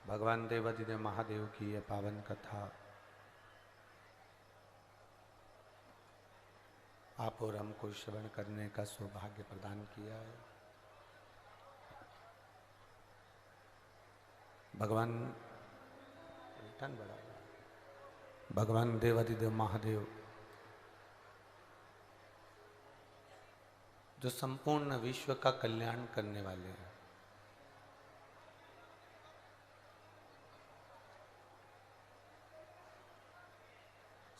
भगवान देवाधिदेव महादेव की यह पावन कथा आप और हमको श्रवण करने का सौभाग्य प्रदान किया है। भगवान देवाधिदेव महादेव जो संपूर्ण विश्व का कल्याण करने वाले हैं,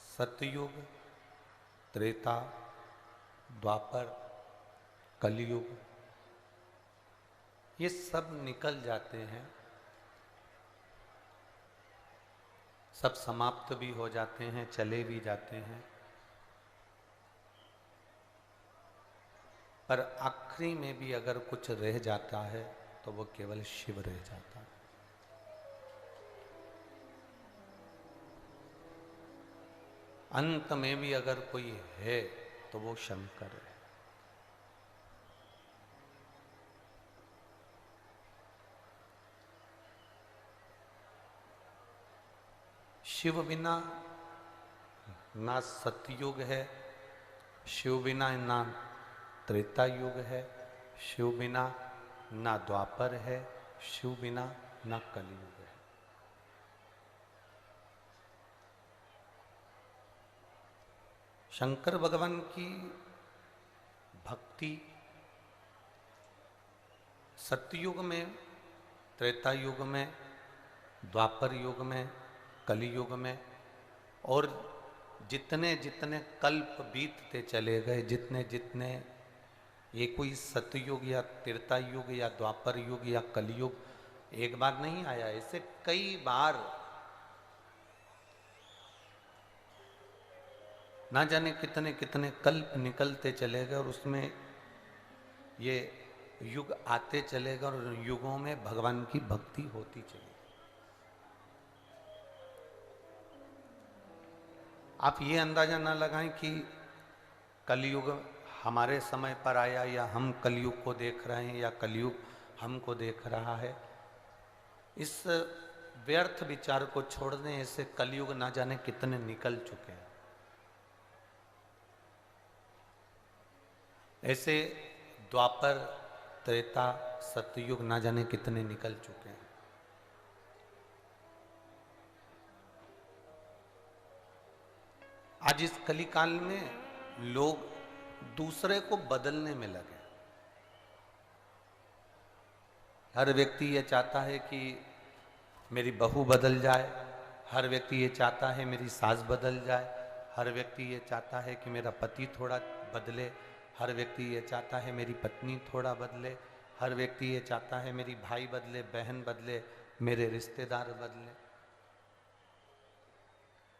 सतयुग, त्रेता, द्वापर, कलयुग, ये सब निकल जाते हैं, सब समाप्त भी हो जाते हैं, चले भी जाते हैं, पर आखिरी में भी अगर कुछ रह जाता है तो वो केवल शिव रह जाता है। अंत में भी अगर कोई है तो वो शंकर है। शिव बिना ना सतयुग है, शिव बिना ना त्रेता युग है, शिव बिना ना द्वापर है, शिव बिना ना कलयुग है। शंकर भगवान की भक्ति सतयुग में, त्रेता युग में, द्वापर युग में, कलयुग में और जितने जितने कल्प बीतते चले गए, जितने जितने ये कोई सतयुग या त्रेता युग या द्वापर युग या कलयुग एक बार नहीं आया, ऐसे कई बार ना जाने कितने कितने कल्प निकलते चले गए और उसमें ये युग आते चले गए और युगों में भगवान की भक्ति होती चली। आप ये अंदाजा ना लगाएं कि कलयुग हमारे समय पर आया या हम कलयुग को देख रहे हैं या कलयुग हमको देख रहा है। इस व्यर्थ विचार को छोड़ दें, ऐसे कलयुग ना जाने कितने निकल चुके हैं। ऐसे द्वापर, त्रेता, सतयुग ना जाने कितने निकल चुके हैं। आज इस कलिकाल में लोग दूसरे को बदलने में लगे। हर व्यक्ति ये चाहता है कि मेरी बहू बदल जाए, हर व्यक्ति ये चाहता है मेरी सास बदल जाए, हर व्यक्ति ये चाहता है कि मेरा पति थोड़ा बदले, हर व्यक्ति ये चाहता है मेरी पत्नी थोड़ा बदले, हर व्यक्ति ये चाहता है मेरी भाई बदले, बहन बदले, मेरे रिश्तेदार बदले।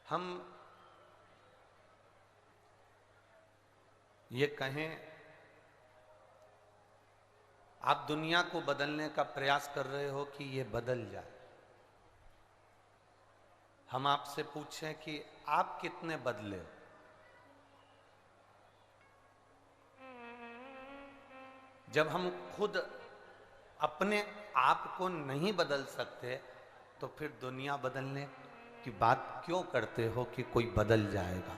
हम ये कहें, आप दुनिया को बदलने का प्रयास कर रहे हो कि ये बदल जाए। हम आपसे पूछें कि आप कितने बदले हो? जब हम खुद अपने आप को नहीं बदल सकते तो फिर दुनिया बदलने की बात क्यों करते हो कि कोई बदल जाएगा?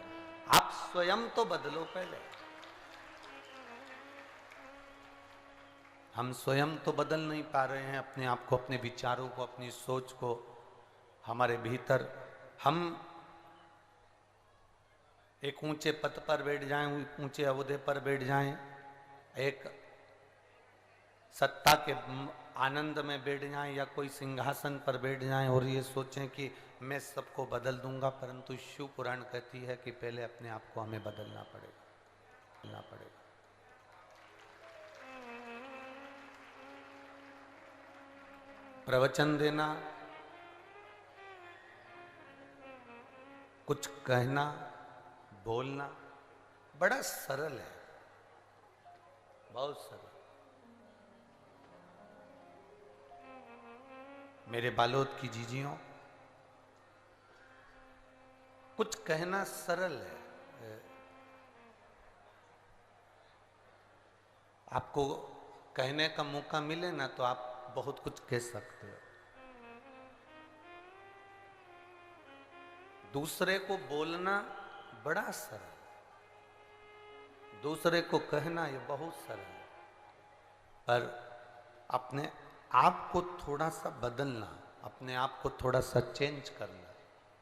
आप स्वयं तो बदलो पहले। हम स्वयं तो बदल नहीं पा रहे हैं अपने आप को, अपने विचारों को, अपनी सोच को। हमारे भीतर हम एक ऊंचे पद पर बैठ जाएं, ऊंचे ओहदे पर बैठ जाएं, एक सत्ता के आनंद में बैठ जाएं या कोई सिंहासन पर बैठ जाएं और ये सोचें कि मैं सबको बदल दूंगा, परंतु शिव पुराण कहती है कि पहले अपने आप को हमें बदलना पड़ेगा। प्रवचन देना, कुछ कहना, बोलना बड़ा सरल है, बहुत सरल। मेरे बालोद की जीजियों, कुछ कहना सरल है। आपको कहने का मौका मिले ना तो आप बहुत कुछ कह सकते हो। दूसरे को बोलना बड़ा सरल, दूसरे को कहना ये बहुत सरल है, पर अपने आप को थोड़ा सा बदलना, अपने आप को थोड़ा सा चेंज करना,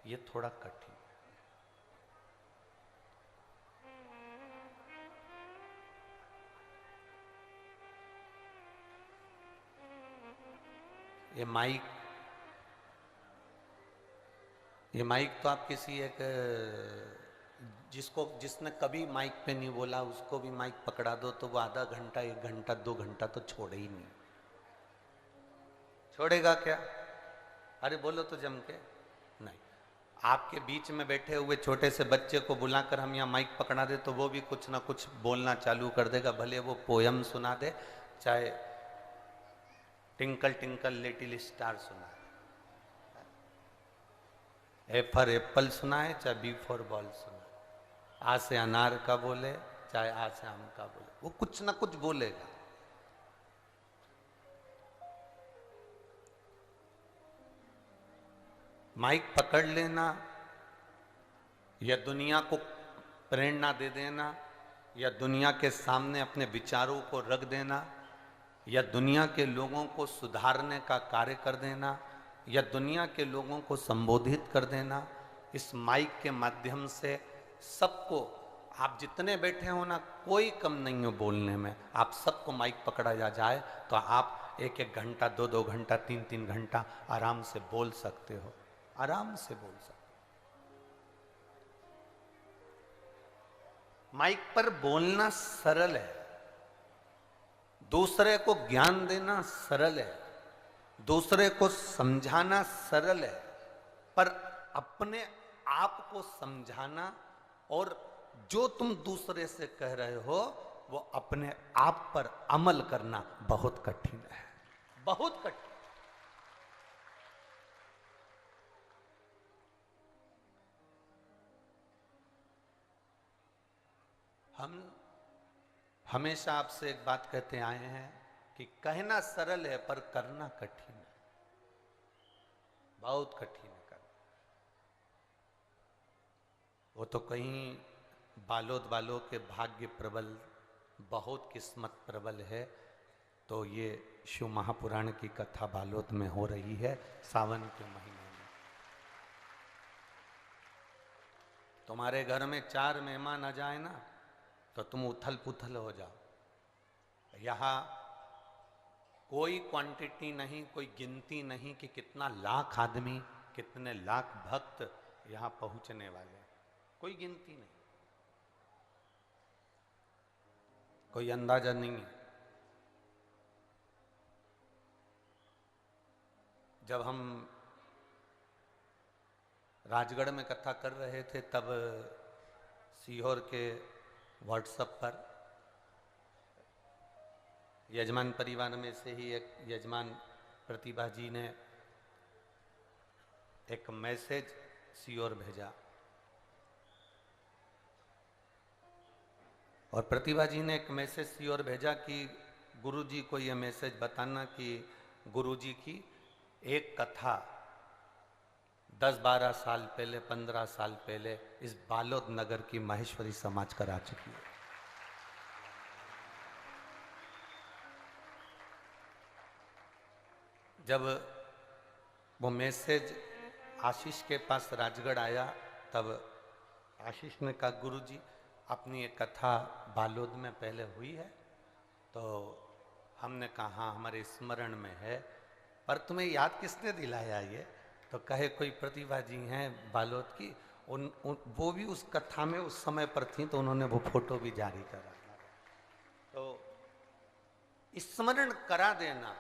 ये थोड़ा कठिन है। ये माइक तो आप किसी एक जिसने कभी माइक पे नहीं बोला उसको भी माइक पकड़ा दो तो वो आधा घंटा, 1 घंटा, 2 घंटा तो छोड़े ही नहीं। छोड़ेगा क्या? अरे बोलो तो जम के नहीं। आपके बीच में बैठे हुए छोटे से बच्चे को बुलाकर हम यहाँ माइक पकड़ा दे तो वो भी कुछ ना कुछ बोलना चालू कर देगा, भले वो पोयम सुना दे, चाहे टिंकल टिंकल लिटिल स्टार सुना दे, ए फॉर एप्पल सुनाए चाहे बी फॉर बॉल सुनाए, आ से अनार का बोले चाहे आ से आम का बोले, वो कुछ ना कुछ बोलेगा। माइक पकड़ लेना या दुनिया को प्रेरणा दे देना या दुनिया के सामने अपने विचारों को रख देना या दुनिया के लोगों को सुधारने का कार्य कर देना या दुनिया के लोगों को संबोधित कर देना, इस माइक के माध्यम से सबको, आप जितने बैठे हो ना, कोई कम नहीं हो बोलने में। आप सबको माइक पकड़ा जाए तो आप 1-1 घंटा, 2-2 घंटा, 3-3 घंटा आराम से बोल सकते हो, आराम से बोल सकते। माइक पर बोलना सरल है, दूसरे को ज्ञान देना सरल है, दूसरे को समझाना सरल है, पर अपने आप को समझाना और जो तुम दूसरे से कह रहे हो वो अपने आप पर अमल करना बहुत कठिन है, बहुत कठिन। हम हमेशा आपसे एक बात कहते आए हैं कि कहना सरल है पर करना कठिन है, बहुत कठिन है करना। वो तो कहीं बालोद वालों के भाग्य प्रबल, बहुत किस्मत प्रबल है। तो ये शिव महापुराण की कथा बालोद में हो रही है सावन के महीने में। तुम्हारे घर में 4 मेहमान आ जाए ना तो तुम उथल पुथल हो जाओ। यहाँ कोई क्वांटिटी नहीं, कोई गिनती नहीं कि कितना लाख आदमी, कितने लाख भक्त यहाँ पहुँचने वाले, कोई गिनती नहीं, कोई अंदाजा नहीं है। जब हम राजगढ़ में कथा कर रहे थे तब सीहोर के व्हाट्सएप पर यजमान परिवार में से ही एक यजमान प्रतिभा जी ने एक मैसेज सीहोर भेजा और प्रतिभा जी ने एक मैसेज सीहोर भेजा कि गुरुजी को ये मैसेज बताना कि गुरुजी की एक कथा 10-12 साल पहले, 15 साल पहले इस बालोद नगर की माहेश्वरी समाज करा चुकी है। जब वो मैसेज आशीष के पास राजगढ़ आया तब आशीष ने कहा गुरुजी अपनी एक कथा बालोद में पहले हुई है। तो हमने कहा हाँ हमारे स्मरण में है, पर तुम्हें याद किसने दिलाया ये? तो कहे कोई प्रतिभा जी हैं बालोद की, वो भी उस कथा में उस समय पर थी तो उन्होंने वो फोटो भी जारी करा। तो स्मरण करा देना,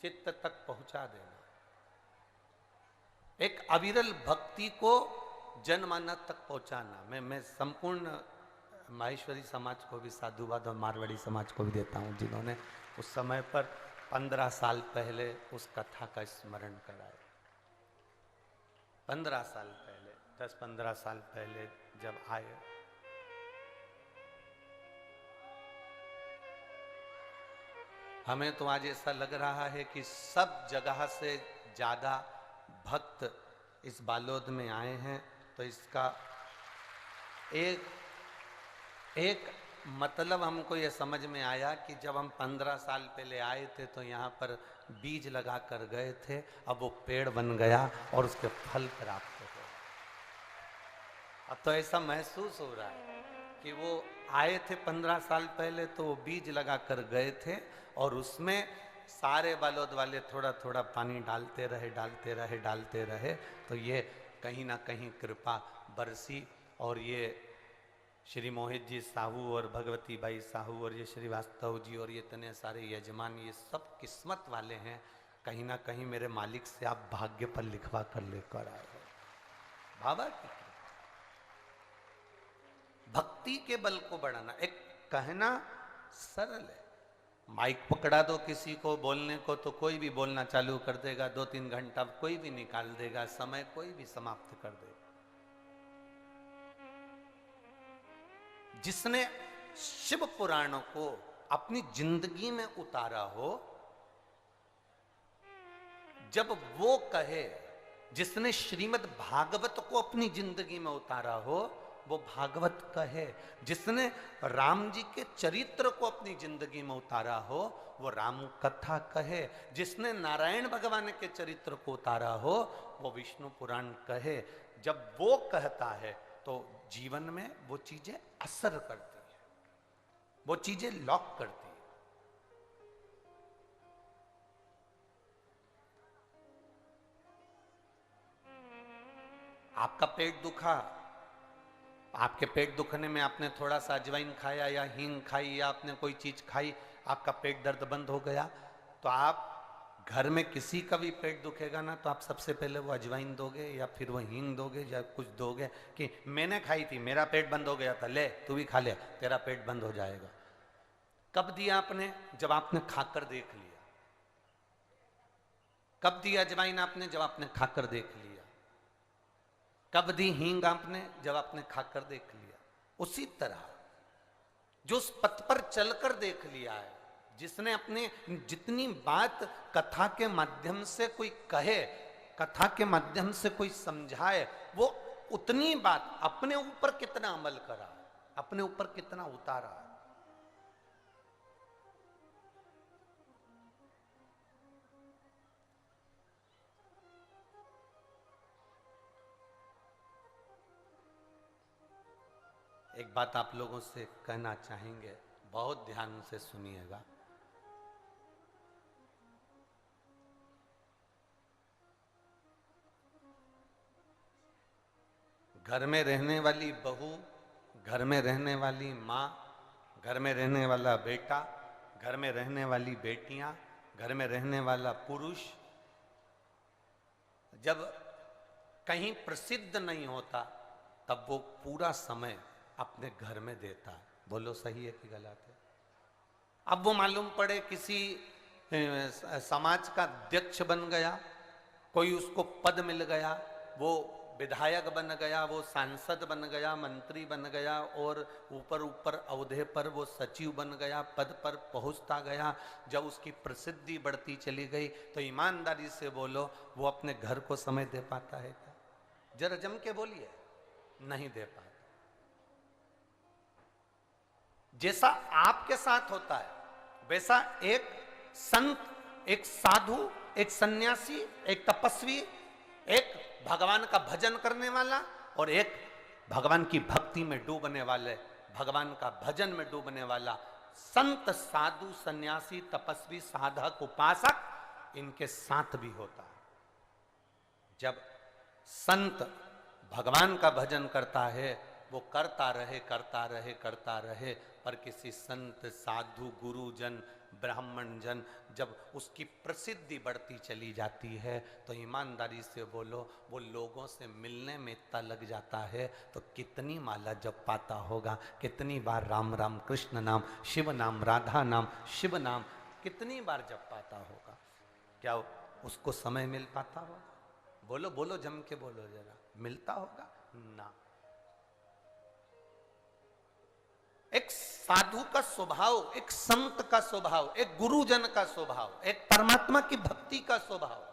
चित्त तक पहुंचा देना, एक अविरल भक्ति को जनमानस तक पहुंचाना। मैं संपूर्ण माहेश्वरी समाज को भी साधुवाद और मारवाड़ी समाज को भी देता हूं जिन्होंने उस समय पर 15 साल पहले उस कथा का स्मरण कराया। 15 साल पहले, 10-15 साल पहले जब आए, हमें तो आज ऐसा लग रहा है कि सब जगह से ज्यादा भक्त इस बालोद में आए हैं तो इसका एक एक मतलब हमको ये समझ में आया कि जब हम 15 साल पहले आए थे तो यहाँ पर बीज लगा कर गए थे, अब वो पेड़ बन गया और उसके फल प्राप्त हो गए। अब तो ऐसा महसूस हो रहा है कि वो आए थे 15 साल पहले तो वो बीज लगा कर गए थे और उसमें सारे बालोद वाले थोड़ा थोड़ा पानी डालते रहे, तो ये कहीं ना कहीं कृपा बरसी। और ये श्री मोहित जी साहू और भगवती बाई साहू और ये श्रीवास्तव जी और ये इतने सारे यजमान, ये सब किस्मत वाले हैं। कहीं ना कहीं मेरे मालिक से आप भाग्य पर लिखवा कर लेकर आए हो। बाबा की भक्ति के बल को बढ़ाना, एक कहना सरल है, माइक पकड़ा दो किसी को बोलने को तो कोई भी बोलना चालू कर देगा, 2-3 घंटा कोई भी निकाल देगा, समय कोई भी समाप्त कर देगा। जिसने शिव पुराणों को अपनी जिंदगी में उतारा हो, जब वो कहे, जिसने श्रीमद् भागवत को अपनी जिंदगी में उतारा हो वो भागवत कहे, जिसने राम जी के चरित्र को अपनी जिंदगी में उतारा हो वो राम कथा कहे, जिसने नारायण भगवान के चरित्र को उतारा हो वो विष्णु पुराण कहे। जब वो कहता है तो जीवन में वो चीजें असर करती है, वो चीजें लॉक करती है। आपका पेट दुखा, आपके पेट दुखने में आपने थोड़ा सा अजवाइन खाया या हींग खाई या आपने कोई चीज खाई, आपका पेट दर्द बंद हो गया, तो आप घर में किसी का भी पेट दुखेगा ना तो आप सबसे पहले वो अजवाइन दोगे या फिर वो हींग दोगे या कुछ दोगे कि मैंने खाई थी, मेरा पेट बंद हो गया था, ले तू भी खा ले, तेरा पेट बंद हो जाएगा। कब दिया आपने? जब आपने खाकर देख लिया। कब दिया अजवाइन आपने? जब आपने खाकर देख लिया। कब दी हींग आपने? जब आपने खाकर देख लिया। उसी तरह जो उस पथ पर चलकर देख लिया है, जिसने अपने जितनी बात कथा के माध्यम से कोई कहे, कथा के माध्यम से कोई समझाए, वो उतनी बात अपने ऊपर कितना अमल करा, अपने ऊपर कितना उतारा है। एक बात आप लोगों से कहना चाहेंगे, बहुत ध्यान से सुनिएगा। घर में रहने वाली बहू, घर में रहने वाली माँ, घर में रहने वाला बेटा, घर में रहने वाली बेटियां, घर में रहने वाला पुरुष जब कहीं प्रसिद्ध नहीं होता तब वो पूरा समय अपने घर में देता है। बोलो सही है कि गलत है? अब वो मालूम पड़े किसी समाज का अध्यक्ष बन गया, कोई उसको पद मिल गया, वो विधायक बन गया, वो सांसद बन गया, मंत्री बन गया और ऊपर ऊपर ओहदे पर वो सचिव बन गया, पद पर पहुंचता गया। जब उसकी प्रसिद्धि बढ़ती चली गई तो ईमानदारी से बोलो वो अपने घर को समय दे पाता है क्या? जरा जम के बोलिए, नहीं दे पाता। जैसा आपके साथ होता है वैसा एक संत, एक साधु, एक सन्यासी, एक तपस्वी, एक भगवान का भजन करने वाला और एक भगवान की भक्ति में डूबने वाले, भगवान का भजन में डूबने वाला संत, साधु, सन्यासी, तपस्वी, साधक, उपासक, इनके साथ भी होता है। जब संत भगवान का भजन करता है वो करता रहे करता रहे करता रहे, पर किसी संत, साधु, गुरुजन, ब्राह्मण जन जब उसकी प्रसिद्धि बढ़ती चली जाती है तो ईमानदारी से बोलो वो लोगों से मिलने में इतना लग जाता है तो कितनी माला जप पाता होगा, कितनी बार राम राम कृष्ण नाम, शिव नाम, राधा नाम, शिव नाम कितनी बार जप पाता होगा। क्या उसको समय मिल पाता होगा? बोलो बोलो, जम के बोलो जरा, मिलता होगा ना। एक साधु का स्वभाव, एक संत का स्वभाव, एक गुरुजन का स्वभाव, एक परमात्मा की भक्ति का स्वभाव,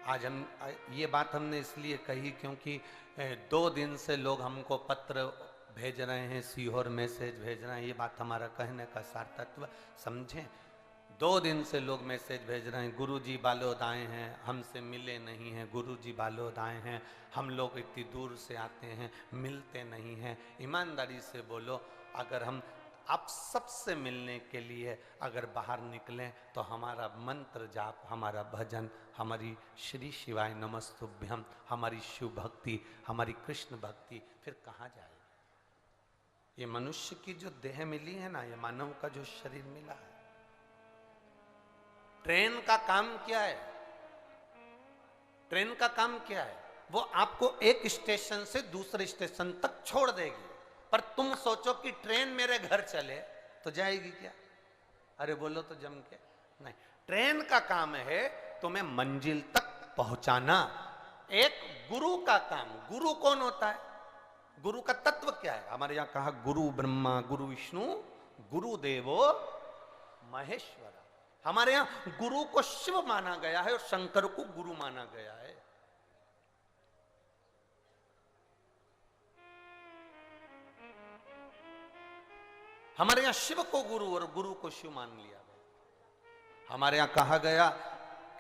आज हम ये बात हमने इसलिए कही क्योंकि 2 दिन से लोग हमको पत्र भेज रहे हैं, सीहोर मैसेज भेज रहे हैं। ये बात हमारा कहने का सार्थत्व समझें। 2 दिन से लोग मैसेज भेज रहे हैं, गुरुजी बालोद आए हैं, हमसे मिले नहीं हैं, गुरुजी बालोद आए हैं, हम लोग इतनी दूर से आते हैं, मिलते नहीं हैं। ईमानदारी से बोलो, अगर हम आप सबसे मिलने के लिए अगर बाहर निकलें तो हमारा मंत्र जाप, हमारा भजन, हमारी श्री शिवाय नमस्तुभ्यम, हमारी शिव भक्ति, हमारी कृष्ण भक्ति फिर कहाँ जाएगी? ये मनुष्य की जो देह मिली है ना, ये मानव का जो शरीर मिला है, ट्रेन का काम क्या है? ट्रेन का काम क्या है? वो आपको एक स्टेशन से दूसरे स्टेशन तक छोड़ देगी, पर तुम सोचो कि ट्रेन मेरे घर चले तो जाएगी क्या? अरे बोलो तो जम के नहीं। ट्रेन का काम है तुम्हें मंजिल तक पहुंचाना। एक गुरु का काम, गुरु कौन होता है? गुरु का तत्व क्या है? हमारे यहां कहा गुरु ब्रह्मा गुरु विष्णु गुरु देवो महेश्वर। हमारे यहां गुरु को शिव माना गया है और शंकर को गुरु माना गया है। हमारे यहां शिव को गुरु और गुरु को शिव मान लिया गया। हमारे यहां कहा गया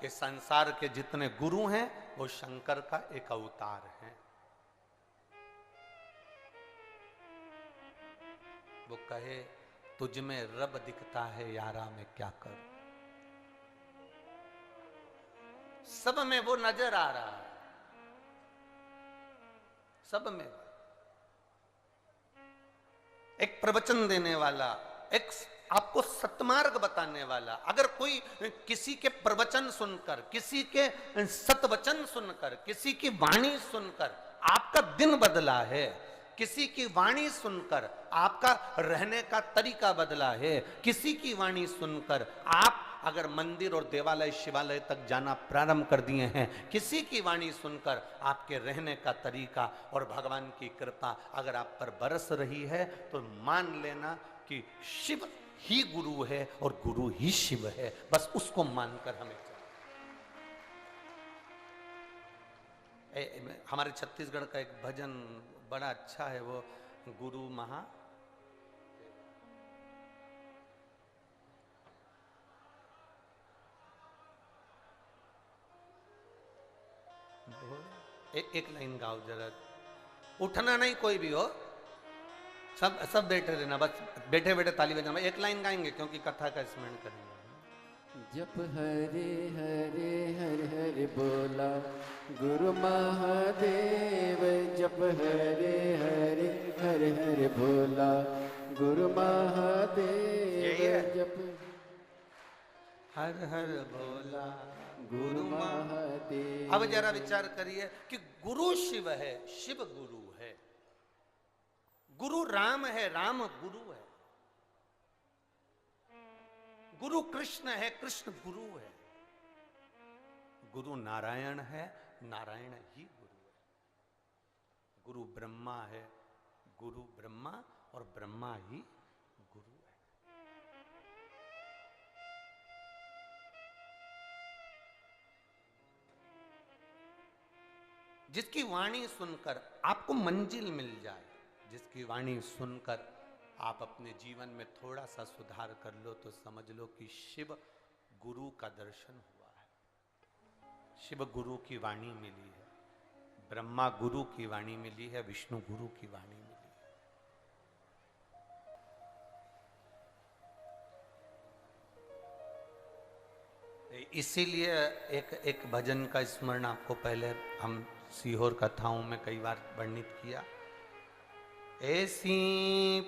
कि संसार के जितने गुरु हैं वो शंकर का एक अवतार है। वो कहे तुझ में रब दिखता है यारा, मैं क्या करूं? सब में वो नजर आ रहा है, सब में। एक प्रवचन देने वाला, एक आपको सतमार्ग बताने वाला, अगर कोई किसी के प्रवचन सुनकर, किसी के सतवचन सुनकर, किसी की वाणी सुनकर आपका दिन बदला है, किसी की वाणी सुनकर आपका रहने का तरीका बदला है, किसी की वाणी सुनकर आप अगर मंदिर और देवालय शिवालय तक जाना प्रारंभ कर दिए हैं, किसी की वाणी सुनकर आपके रहने का तरीका और भगवान की कृपा अगर आप पर बरस रही है, तो मान लेना कि शिव ही गुरु है और गुरु ही शिव है। बस उसको मानकर हमें हमारे छत्तीसगढ़ का एक भजन बड़ा अच्छा है, वो गुरु महा एक लाइन गाओ जरा, उठना नहीं कोई भी हो, सब बैठे रहना, बस बैठे बैठे ताली बजाना। एक लाइन गाएंगे क्योंकि कथा का स्मरण करेंगे। जप हरे हरे हर हर बोला गुरु महादेव, जप हरे हरे हर हर बोला गुरु महादेव, जप हर हर बोला गुरु महादेव। अब जरा विचार करिए कि गुरु शिव है, शिव गुरु है, गुरु राम है, राम गुरु है, गुरु कृष्ण है, कृष्ण गुरु है, गुरु नारायण है, नारायण ही गुरु है, गुरु ब्रह्मा है, गुरु ब्रह्मा और ब्रह्मा ही गुरु है। जिसकी वाणी सुनकर आपको मंजिल मिल जाए, जिसकी वाणी सुनकर आप अपने जीवन में थोड़ा सा सुधार कर लो, तो समझ लो कि शिव गुरु का दर्शन हुआ है। शिव गुरु की वाणी मिली है, ब्रह्मा गुरु की वाणी मिली है, विष्णु गुरु की वाणी मिली है। इसीलिए एक भजन का स्मरण आपको पहले हम सीहोर कथाओं में कई बार वर्णित किया। ऐसी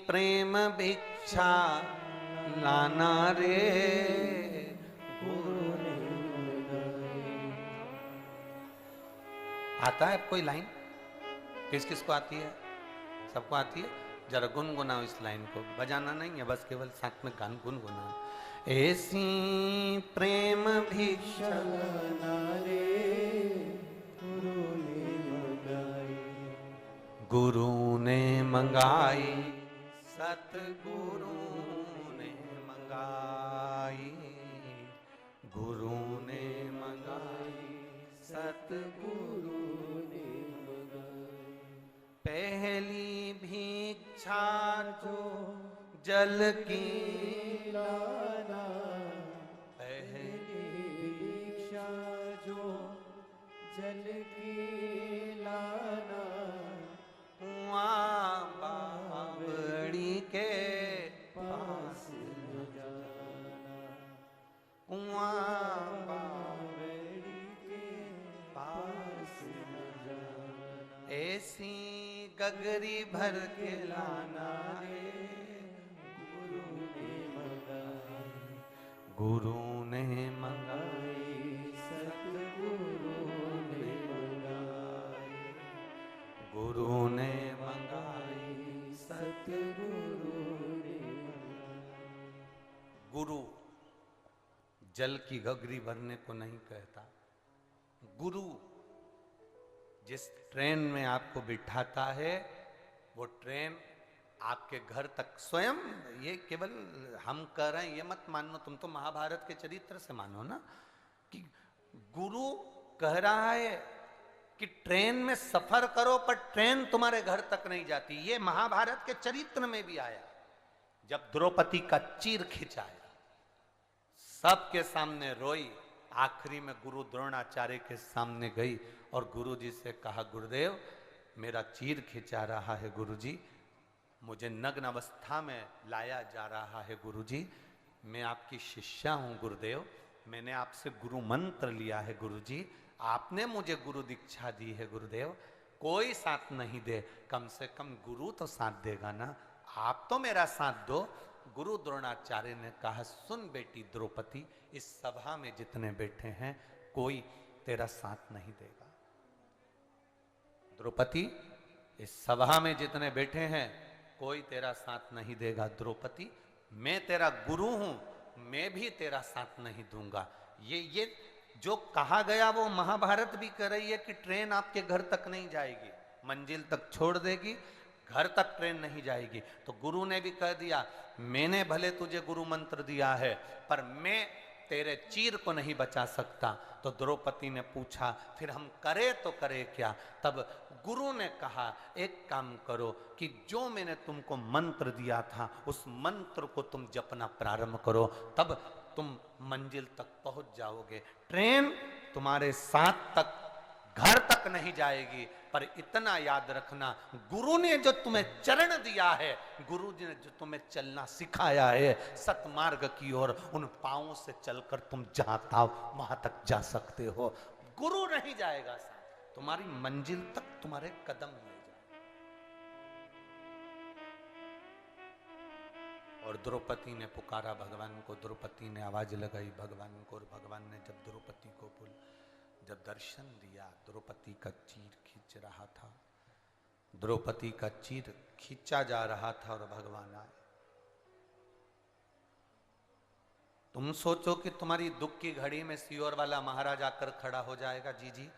प्रेम भिक्षा लाना रे गुरु ने। आता है कोई लाइन? किस किस को आती है? सबको आती है? जरा गुनगुनाओ इस लाइन को, बजाना नहीं है, बस केवल साथ में गान गुनगुनाओ। ऐसी प्रेम भिक्षा लाना रे गुरु ने मंगाई, सतगुरु ने मंगाई, गुरु ने मंगाई, सत सतगुरु ने मंगाई। पहली भिक्षा जो जल की लाना, पहली भिक्षा जो जल की लाना, कुआं बावड़ी के पास न जाना, कुआं बावड़ी के पास न जाना। ऐसी गगरी भर के लाना है, गुरु ने मंगाई, गुरु ने मंगाई, सतगुरु ने मंगाई, गुरु ने मंगाई, सतगुरु ने मंगाई। गुरु जल की गगरी भरने को नहीं कहता। गुरु जिस ट्रेन में आपको बिठाता है, वो ट्रेन आपके घर तक स्वयं, ये केवल हम कह रहे हैं ये मत मानो, तुम तो महाभारत के चरित्र से मानो ना, कि गुरु कह रहा है कि ट्रेन में सफर करो पर ट्रेन तुम्हारे घर तक नहीं जाती। ये महाभारत के चरित्र में भी आया, जब द्रौपदी का चीर खिंचाया, सबके सामने रोई, आखिरी में गुरु द्रोणाचार्य के सामने गई और गुरुजी से कहा, गुरुदेव मेरा चीर खिंचा रहा है गुरुजी, मुझे नग्न अवस्था में लाया जा रहा है गुरुजी, मैं आपकी शिष्या हूं गुरुदेव, मैंने आपसे गुरु मंत्र लिया है गुरुजी, आपने मुझे गुरु दीक्षा दी है गुरुदेव, कोई साथ नहीं दे, कम से कम गुरु तो साथ देगा ना, आप तो मेरा साथ दो। गुरु द्रोणाचार्य ने कहा, सुन बेटी द्रौपदी, इस सभा में जितने बैठे हैं कोई तेरा साथ नहीं देगा। द्रौपदी, इस सभा में जितने बैठे हैं कोई तेरा साथ नहीं देगा। द्रौपदी, मैं तेरा गुरु हूं, मैं भी तेरा साथ नहीं दूंगा। ये जो कहा गया वो महाभारत भी कह रही है कि ट्रेन आपके घर तक नहीं जाएगी, मंजिल तक छोड़ देगी, घर तक ट्रेन नहीं जाएगी। तो गुरु ने भी कह दिया, मैंने भले तुझे गुरु मंत्र दिया है पर मैं तेरे चीर को नहीं बचा सकता। तो द्रौपदी ने पूछा, फिर हम करे तो करे क्या? तब गुरु ने कहा, एक काम करो कि जो मैंने तुमको मंत्र दिया था उस मंत्र को तुम जपना प्रारंभ करो, तब तुम मंजिल तक पहुंच जाओगे। ट्रेन तुम्हारे साथ तक घर तक नहीं जाएगी, पर इतना याद रखना, गुरु ने जो तुम्हें चरण दिया है, गुरु जी ने जो तुम्हें चलना सिखाया है सतमार्ग की ओर, उन पांवों से चलकर तुम जाता वहां तक जा सकते हो। गुरु नहीं जाएगा साथ, तुम्हारी मंजिल तक तुम्हारे कदम ले जाए। और द्रौपदी ने पुकारा भगवान को, द्रौपदी ने आवाज लगाई भगवान को, और भगवान ने जब द्रौपदी को जब दर्शन दिया, द्रौपदी का चीर खींच रहा था, द्रौपदी का चीर खींचा जा रहा था और भगवान आए। तुम सोचो कि तुम्हारी दुख की घड़ी में सियोर वाला महाराज आकर खड़ा हो जाएगा? जी जी,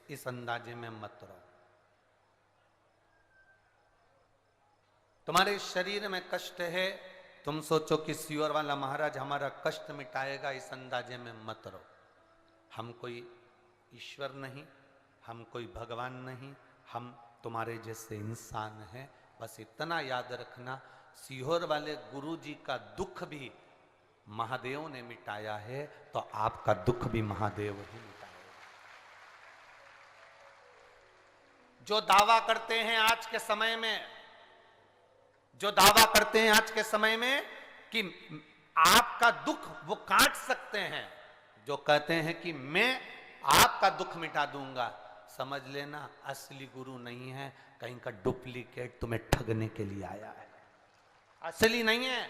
इस अंदाजे में मत रहो। तुम्हारे शरीर में कष्ट है, तुम सोचो कि सियोर वाला महाराज हमारा कष्ट मिटाएगा, इस अंदाजे में मत रहो। हम कोई ईश्वर नहीं, हम कोई भगवान नहीं, हम तुम्हारे जैसे इंसान हैं। बस इतना याद रखना, सीहोर वाले गुरु जी का दुख भी महादेव ने मिटाया है, तो आपका दुख भी महादेव ही मिटाएगा। जो दावा करते हैं आज के समय में, जो दावा करते हैं आज के समय में कि आपका दुख वो काट सकते हैं, जो कहते हैं कि मैं आपका दुख मिटा दूंगा, समझ लेना असली गुरु नहीं है, कहीं का डुप्लीकेट तुम्हें ठगने के लिए आया है, असली नहीं है।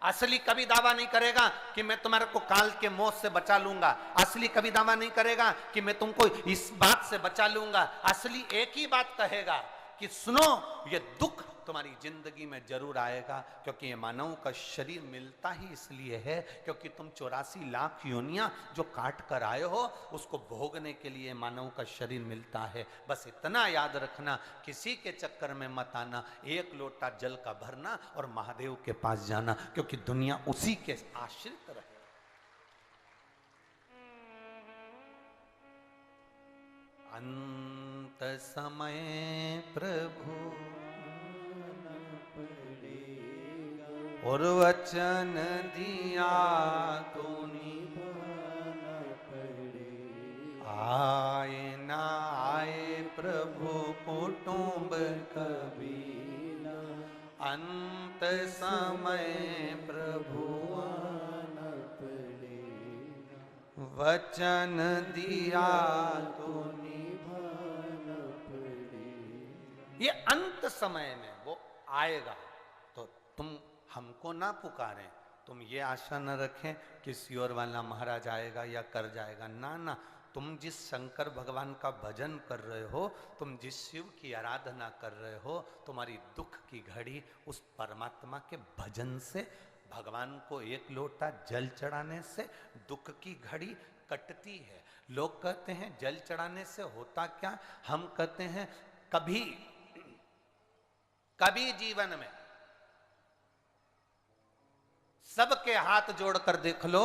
असली कभी दावा नहीं करेगा कि मैं तुम्हारे को काल के मौत से बचा लूंगा, असली कभी दावा नहीं करेगा कि मैं तुमको इस बात से बचा लूंगा। असली एक ही बात कहेगा कि सुनो, ये दुख तुम्हारी जिंदगी में जरूर आएगा, क्योंकि ये मानव का शरीर मिलता ही इसलिए है क्योंकि तुम 84 लाख योनियां जो काट कर आए हो उसको भोगने के लिए मानव का शरीर मिलता है। बस इतना याद रखना, किसी के चक्कर में मत आना, एक लोटा जल का भरना और महादेव के पास जाना, क्योंकि दुनिया उसी के आश्रित रहे। अंत समय प्रभु और वचन दिया तूने, आए ना आए प्रभु कुटुंब कबीला, अंत समय प्रभु वचन दिया तूने। ये अंत समय में वो आएगा, तो तुम हमको ना पुकारें, तुम ये आशा न रखें किसी और वाला महाराज आएगा या कर जाएगा। ना ना, तुम जिस शंकर भगवान का भजन कर रहे हो, तुम जिस शिव की आराधना कर रहे हो, तुम्हारी दुख की घड़ी उस परमात्मा के भजन से, भगवान को एक लोटा जल चढ़ाने से दुख की घड़ी कटती है। लोग कहते हैं जल चढ़ाने से होता क्या, हम कहते हैं कभी कभी जीवन में सबके हाथ जोड़कर देख लो,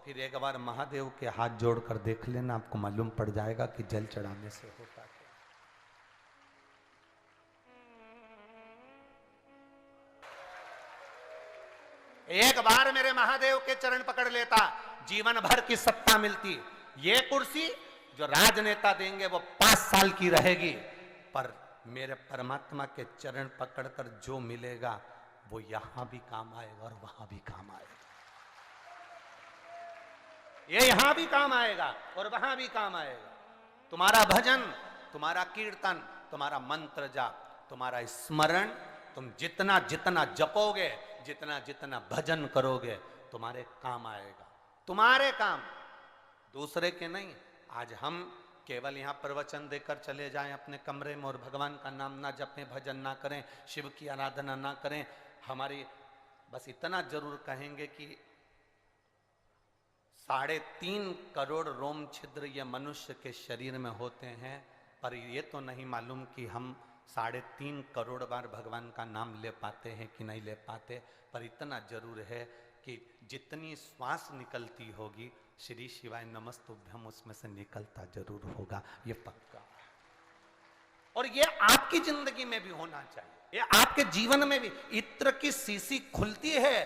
फिर एक बार महादेव के हाथ जोड़कर देख लेना, आपको मालूम पड़ जाएगा कि जल चढ़ाने से होता क्या। एक बार मेरे महादेव के चरण पकड़ लेता, जीवन भर की सत्ता मिलती। ये कुर्सी जो राजनेता देंगे वो 5 साल की रहेगी, पर मेरे परमात्मा के चरण पकड़कर जो मिलेगा वो यहां भी काम आएगा और वहां भी काम आएगा। ये यहां भी काम आएगा और वहां भी काम आएगा। तुम्हारा भजन, तुम्हारा कीर्तन, तुम्हारा मंत्र जाप, तुम्हारा स्मरण, तुम जितना जितना जपोगे, जितना जितना भजन करोगे, तुम्हारे काम आएगा। तुम्हारे काम, दूसरे के नहीं। आज हम केवल यहाँ प्रवचन देकर चले जाएं अपने कमरे में और भगवान का नाम ना जपें, भजन ना करें, शिव की आराधना ना करें, हमारी बस इतना जरूर कहेंगे कि 3.5 करोड़ रोम छिद्र ये मनुष्य के शरीर में होते हैं, पर ये तो नहीं मालूम कि हम 3.5 करोड़ बार भगवान का नाम ले पाते हैं कि नहीं ले पाते। पर इतना जरूर है कि जितनी श्वास निकलती होगी, श्री शिवाय नमस्तुभ्यम उसमें से निकलता जरूर होगा, ये पक्का। और ये आपकी जिंदगी में भी होना चाहिए, ये आपके जीवन में भी। इत्र की सीसी खुलती है,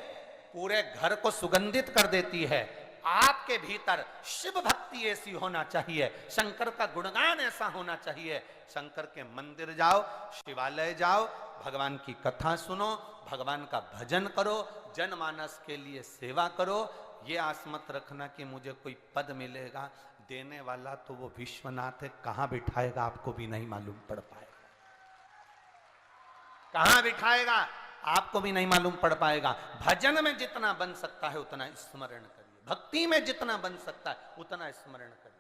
पूरे घर को सुगंधित कर देती है। आपके भीतर शिव भक्ति ऐसी होना चाहिए, शंकर का गुणगान ऐसा होना चाहिए। शंकर के मंदिर जाओ, शिवालय जाओ, भगवान की कथा सुनो, भगवान का भजन करो, जनमानस के लिए सेवा करो। ये आस मत रखना कि मुझे कोई पद मिलेगा, देने वाला तो वो विश्वनाथ है, कहां बिठाएगा आपको भी नहीं मालूम पड़ पाएगा। कहां बिठाएगा आपको भी नहीं मालूम पड़ पाएगा। भजन में जितना बन सकता है उतना स्मरण करिए, भक्ति में जितना बन सकता है उतना स्मरण करिए।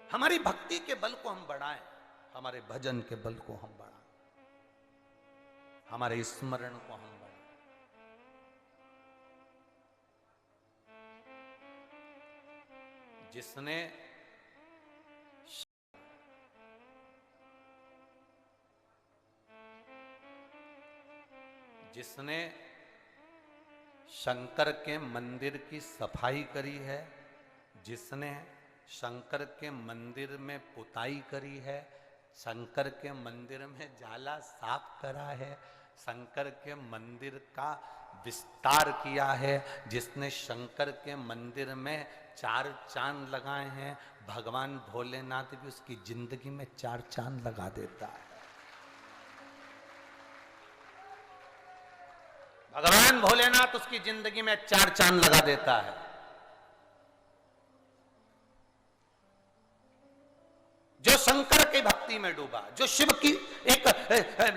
हमारी भक्ति के बल को हम बढ़ाएं, हमारे भजन के बल को हम बढ़ाएं, हमारे स्मरण को हम बढ़ाएं। जिसने शंकर के मंदिर की सफाई करी है, जिसने शंकर के मंदिर में पुताई करी है, शंकर के मंदिर में जाला साफ करा है, शंकर के मंदिर का विस्तार किया है, जिसने शंकर के मंदिर में 4 चांद लगाए हैं, भगवान भोलेनाथ भी उसकी जिंदगी में 4 चांद लगा देता है। भगवान भोलेनाथ उसकी जिंदगी में 4 चांद लगा देता है। जो शंकर की भक्ति में डूबा, जो शिव की एक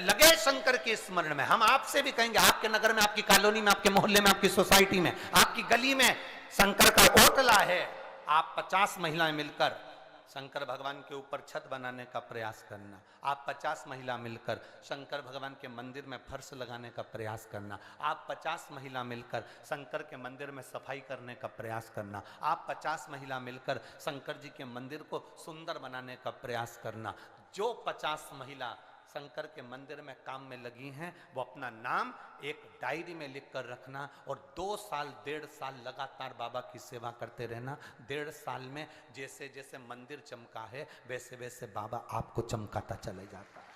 लगे शंकर के स्मरण में। हम आपसे भी कहेंगे, आपके नगर में, आपकी कॉलोनी में, आपके मोहल्ले में, आपकी सोसाइटी में, आपकी गली में शंकर का ओटला है, आप 50 महिलाएं मिलकर शंकर भगवान के ऊपर छत बनाने का प्रयास करना। आप 50 महिला मिलकर शंकर भगवान के मंदिर में फर्श लगाने का प्रयास करना। आप 50 महिला मिलकर शंकर के मंदिर में सफाई करने का प्रयास करना। आप 50 महिला मिलकर शंकर जी के मंदिर को सुंदर बनाने का प्रयास करना। जो 50 महिला शंकर के मंदिर में काम में लगी हैं, वो अपना नाम एक डायरी में लिख कर रखना और 2 साल 1.5 साल लगातार बाबा की सेवा करते रहना। 1.5 साल में जैसे जैसे मंदिर चमका है वैसे वैसे बाबा आपको चमकाता चले जाता है।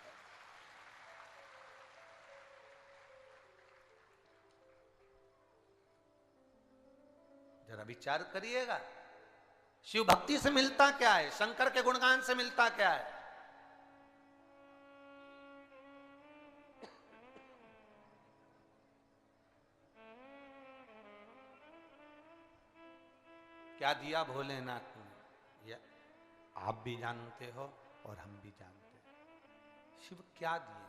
जरा विचार करिएगा, शिव भक्ति से मिलता क्या है, शंकर के गुणगान से मिलता क्या है? क्या दिया भोलेनाथ ने, ये आप भी जानते हो और हम भी जानते हैं। शिव क्या दिए?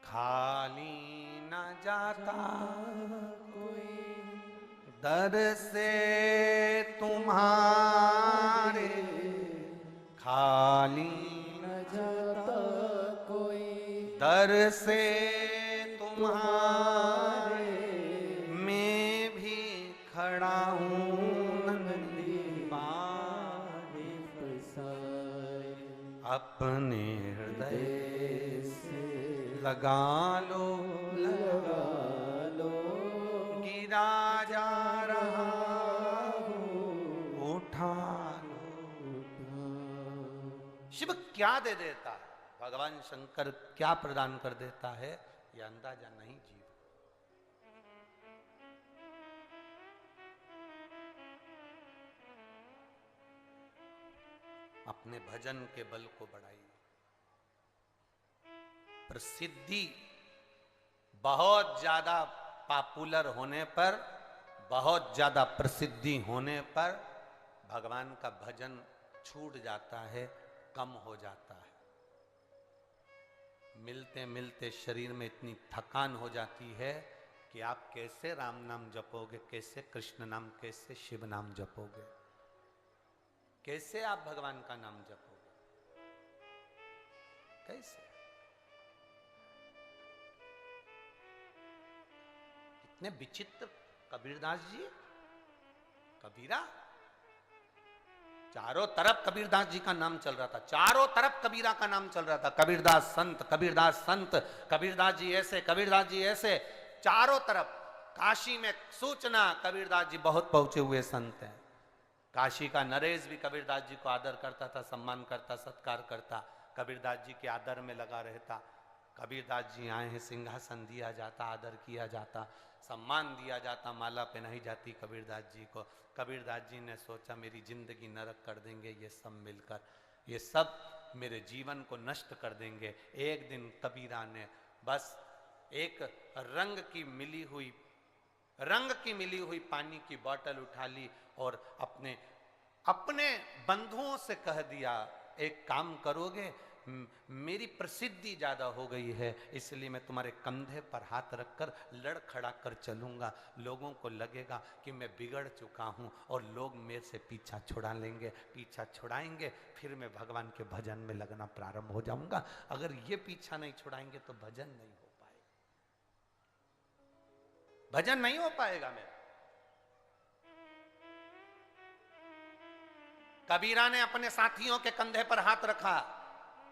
खाली न जाता कोई दर से तुम्हारे, खाली न जाता कोई दर से तुम्हारे, मैं भी खड़ा हूँ नंदी बाहे फसाए, अपने हृदय से लगा लो, लगा लो, गिरा जा रहा उठा लो। शिव क्या दे देता है, भगवान शंकर क्या प्रदान कर देता है, ये अंदाजा नहीं जीव। अपने भजन के बल को बढ़ाइए। प्रसिद्धि बहुत ज्यादा पॉपुलर होने पर, बहुत ज्यादा प्रसिद्धि होने पर भगवान का भजन छूट जाता है, कम हो जाता है। मिलते मिलते शरीर में इतनी थकान हो जाती है कि आप कैसे राम नाम जपोगे, कैसे कृष्ण नाम, कैसे शिव नाम जपोगे, कैसे आप भगवान का नाम जपोगे, कैसे? कितने विचित्र कबीरदास जी, कबीरा, चारों तरफ कबीरदास जी का नाम चल रहा था, चारों तरफ कबीरा का नाम चल रहा था। कबीरदास संत, कबीरदास संत, कबीरदास जी ऐसे, कबीरदास जी ऐसे, चारों तरफ। काशी में सूचना कबीरदास जी बहुत पहुंचे हुए संत हैं। काशी का नरेश भी कबीरदास जी को आदर करता था, सम्मान करता, सत्कार करता, कबीरदास जी के आदर में लगा रहता। कबीरदास जी आए हैं, सिंहासन दिया जाता, आदर किया जाता, सम्मान दिया जाता, माला पहनाई जाती कबीरदास जी को। कबीरदास जी ने सोचा मेरी जिंदगी नरक कर देंगे ये सब मिलकर, ये सब मेरे जीवन को नष्ट कर देंगे। एक दिन कबीरा ने बस एक रंग की मिली हुई पानी की बोतल उठा ली और अपने बंधुओं से कह दिया, एक काम करोगे, मेरी प्रसिद्धि ज्यादा हो गई है इसलिए मैं तुम्हारे कंधे पर हाथ रखकर लड़खड़ा कर चलूंगा। लोगों को लगेगा कि मैं बिगड़ चुका हूं और लोग मेरे से पीछा छुड़ा लेंगे, पीछा छुड़ाएंगे, फिर मैं भगवान के भजन में लगना प्रारंभ हो जाऊंगा। अगर ये पीछा नहीं छुड़ाएंगे तो भजन नहीं हो पाएगा, भजन नहीं हो पाएगा मेरा। कबीरा ने अपने साथियों के कंधे पर हाथ रखा,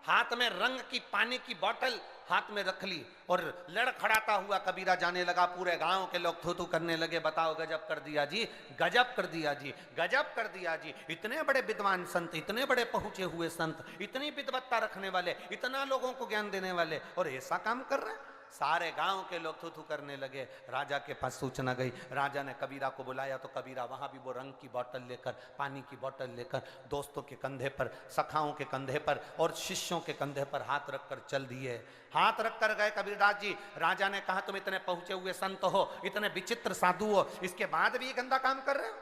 हाथ में रंग की पानी की बोतल हाथ में रख ली और लड़खड़ाता हुआ कबीरा जाने लगा। पूरे गांव के लोग थू थू करने लगे, बताओ गजब कर दिया जी, गजब कर दिया जी, गजब कर दिया जी। इतने बड़े विद्वान संत, इतने बड़े पहुंचे हुए संत, इतनी विद्वत्ता रखने वाले, इतना लोगों को ज्ञान देने वाले, और ऐसा काम कर रहे हैं। सारे गांव के लोग थू थू करने लगे। राजा के पास सूचना गई, राजा ने कबीरा को बुलाया तो कबीरा वहां भी वो रंग की बोतल लेकर, पानी की बोतल लेकर दोस्तों के कंधे पर, सखाओं के कंधे पर और शिष्यों के कंधे पर हाथ रखकर चल दिए। हाथ रखकर गए कबीरदास जी। राजा ने कहा तुम इतने पहुंचे हुए संत हो, इतने विचित्र साधु हो, इसके बाद भी ये गंदा काम कर रहे हो?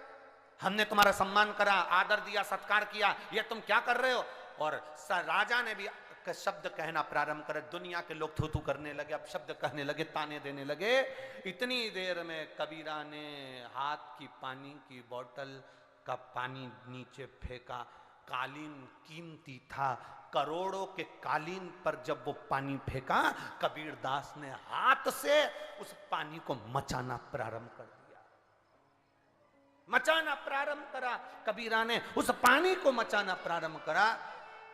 हमने तुम्हारा सम्मान करा, आदर दिया, सत्कार किया, ये तुम क्या कर रहे हो? और राजा ने भी शब्द कहना प्रारंभ करे। दुनिया के लोग थू थू करने लगे, अब शब्द कहने लगे, ताने देने लगे। इतनी देर में कबीरा ने हाथ की पानी की बोतल का पानी नीचे फेंका। कालीन कीमती था, करोड़ों के कालीन पर जब वो पानी फेंका, कबीरदास ने हाथ से उस पानी को मचाना प्रारंभ कर दिया। मचाना प्रारंभ करा, कबीरा ने उस पानी को मचाना प्रारंभ करा।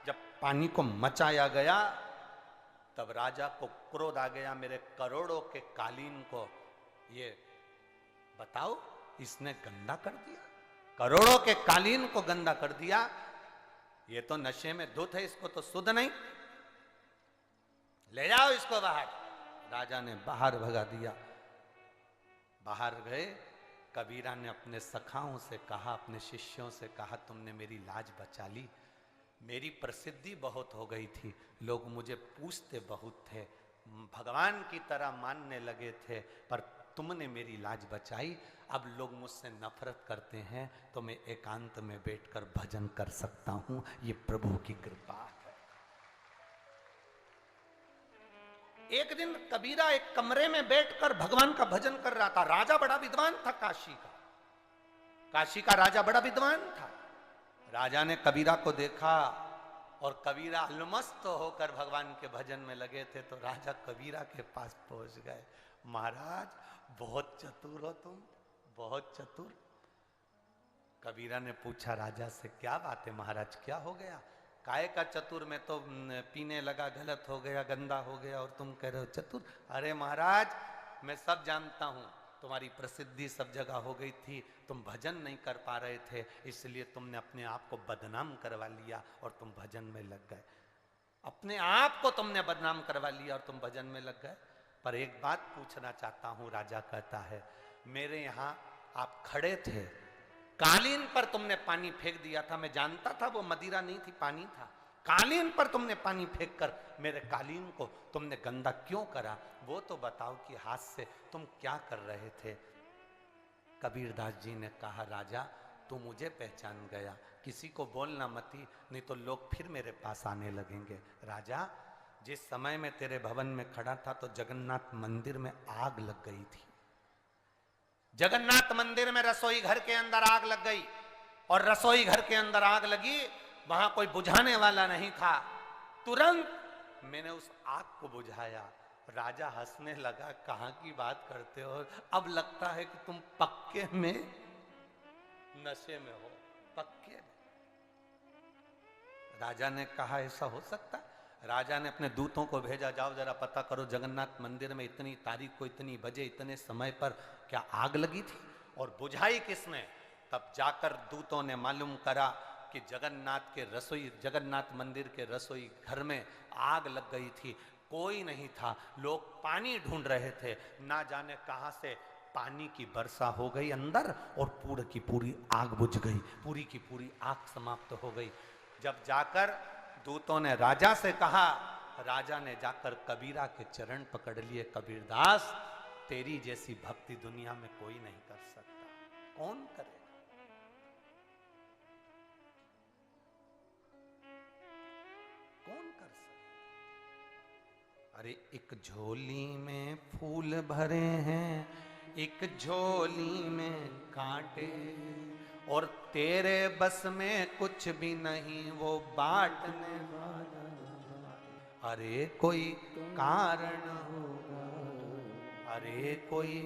जब पानी को मचाया गया, तब राजा को क्रोध आ गया, मेरे करोड़ों के कालीन को ये बताओ इसने गंदा कर दिया, करोड़ों के कालीन को गंदा कर दिया, ये तो नशे में धुत है, इसको तो सुध नहीं, ले जाओ इसको बाहर। राजा ने बाहर भगा दिया। बाहर गए, कबीरा ने अपने सखाओं से कहा, अपने शिष्यों से कहा, तुमने मेरी लाज बचा ली, मेरी प्रसिद्धि बहुत हो गई थी, लोग मुझे पूछते बहुत थे, भगवान की तरह मानने लगे थे, पर तुमने मेरी लाज बचाई, अब लोग मुझसे नफरत करते हैं तो मैं एकांत में बैठकर भजन कर सकता हूं, ये प्रभु की कृपा है। एक दिन कबीरा एक कमरे में बैठकर भगवान का भजन कर रहा था। राजा बड़ा विद्वान था, काशी का राजा बड़ा विद्वान था। राजा ने कबीरा को देखा और कबीरा अलमस्त होकर भगवान के भजन में लगे थे, तो राजा कबीरा के पास पहुंच गए, महाराज बहुत चतुर हो तुम, बहुत चतुर। कबीरा ने पूछा राजा से, क्या बात है महाराज, क्या हो गया? काय का चतुर, में तो पीने लगा, गलत हो गया, गंदा हो गया, और तुम कह रहे हो चतुर। अरे महाराज मैं सब जानता हूं, तुम्हारी प्रसिद्धि सब जगह हो गई थी, तुम भजन नहीं कर पा रहे थे, इसलिए तुमने अपने आप को बदनाम करवा लिया और तुम भजन में लग गए। अपने आप को तुमने बदनाम करवा लिया और तुम भजन में लग गए। पर एक बात पूछना चाहता हूं, राजा कहता है, मेरे यहां आप खड़े थे, कालीन पर तुमने पानी फेंक दिया था, मैं जानता था वो मदिरा नहीं थी, पानी था, कालीन पर तुमने पानी फेंककर मेरे कालीन को तुमने गंदा क्यों करा, वो तो बताओ कि हाथ से तुम क्या कर रहे थे। कबीरदास जी ने कहा, राजा तू मुझे पहचान गया, किसी को बोलना मती, नहीं तो लोग फिर मेरे पास आने लगेंगे। राजा जिस समय में तेरे भवन में खड़ा था तो जगन्नाथ मंदिर में आग लग गई थी, जगन्नाथ मंदिर में रसोई घर के अंदर आग लग गई, और रसोई घर के अंदर आग लगी, वहां कोई बुझाने वाला नहीं था, तुरंत मैंने उस आग को बुझाया। राजा हंसने लगा, कहां की बात करते हो, अब लगता है कि तुम पक्के में नशे में हो, पक्के में। राजा ने कहा, ऐसा हो सकता? राजा ने अपने दूतों को भेजा, जाओ जरा पता करो जगन्नाथ मंदिर में इतनी तारीख को इतनी बजे इतने समय पर क्या आग लगी थी और बुझाई किसने। तब जाकर दूतों ने मालूम करा कि जगन्नाथ मंदिर के रसोई घर में आग लग गई थी, कोई नहीं था, लोग पानी ढूंढ रहे थे, ना जाने कहां से पानी की वर्षा हो गई अंदर और पूरी की पूरी आग बुझ गई, पूरी की पूरी आग समाप्त हो गई। जब जाकर दूतों ने राजा से कहा, राजा ने जाकर कबीरा के चरण पकड़ लिए, कबीरदास तेरी जैसी भक्ति दुनिया में कोई नहीं कर सकता, कौन करेगा? कौन कर सकता? अरे एक झोली में फूल भरे हैं, एक झोली में कांटे, और तेरे बस में कुछ भी नहीं वो बांटने वाला। अरे कोई कारण होगा, अरे कोई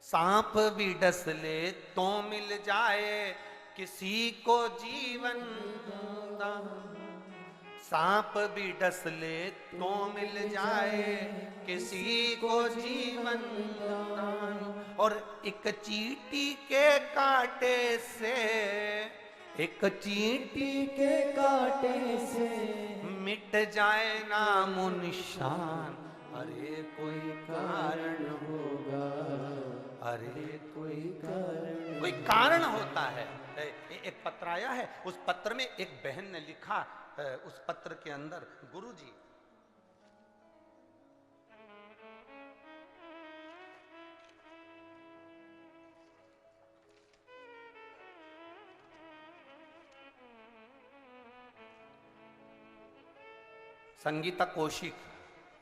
सांप भी डस ले तो मिल जाए किसी को जीवन दान, सांप भी डस ले तो मिल जाए किसी को जीवन दान, और एक चींटी के कांटे से, एक चींटी के कांटे से मिट जाए नामो निशान। अरे कोई कारण होगा, अरे कोई कारण होता है। एक पत्र आया है, उस पत्र में एक बहन ने लिखा, उस पत्र के अंदर, गुरुजी संगीता कौशिक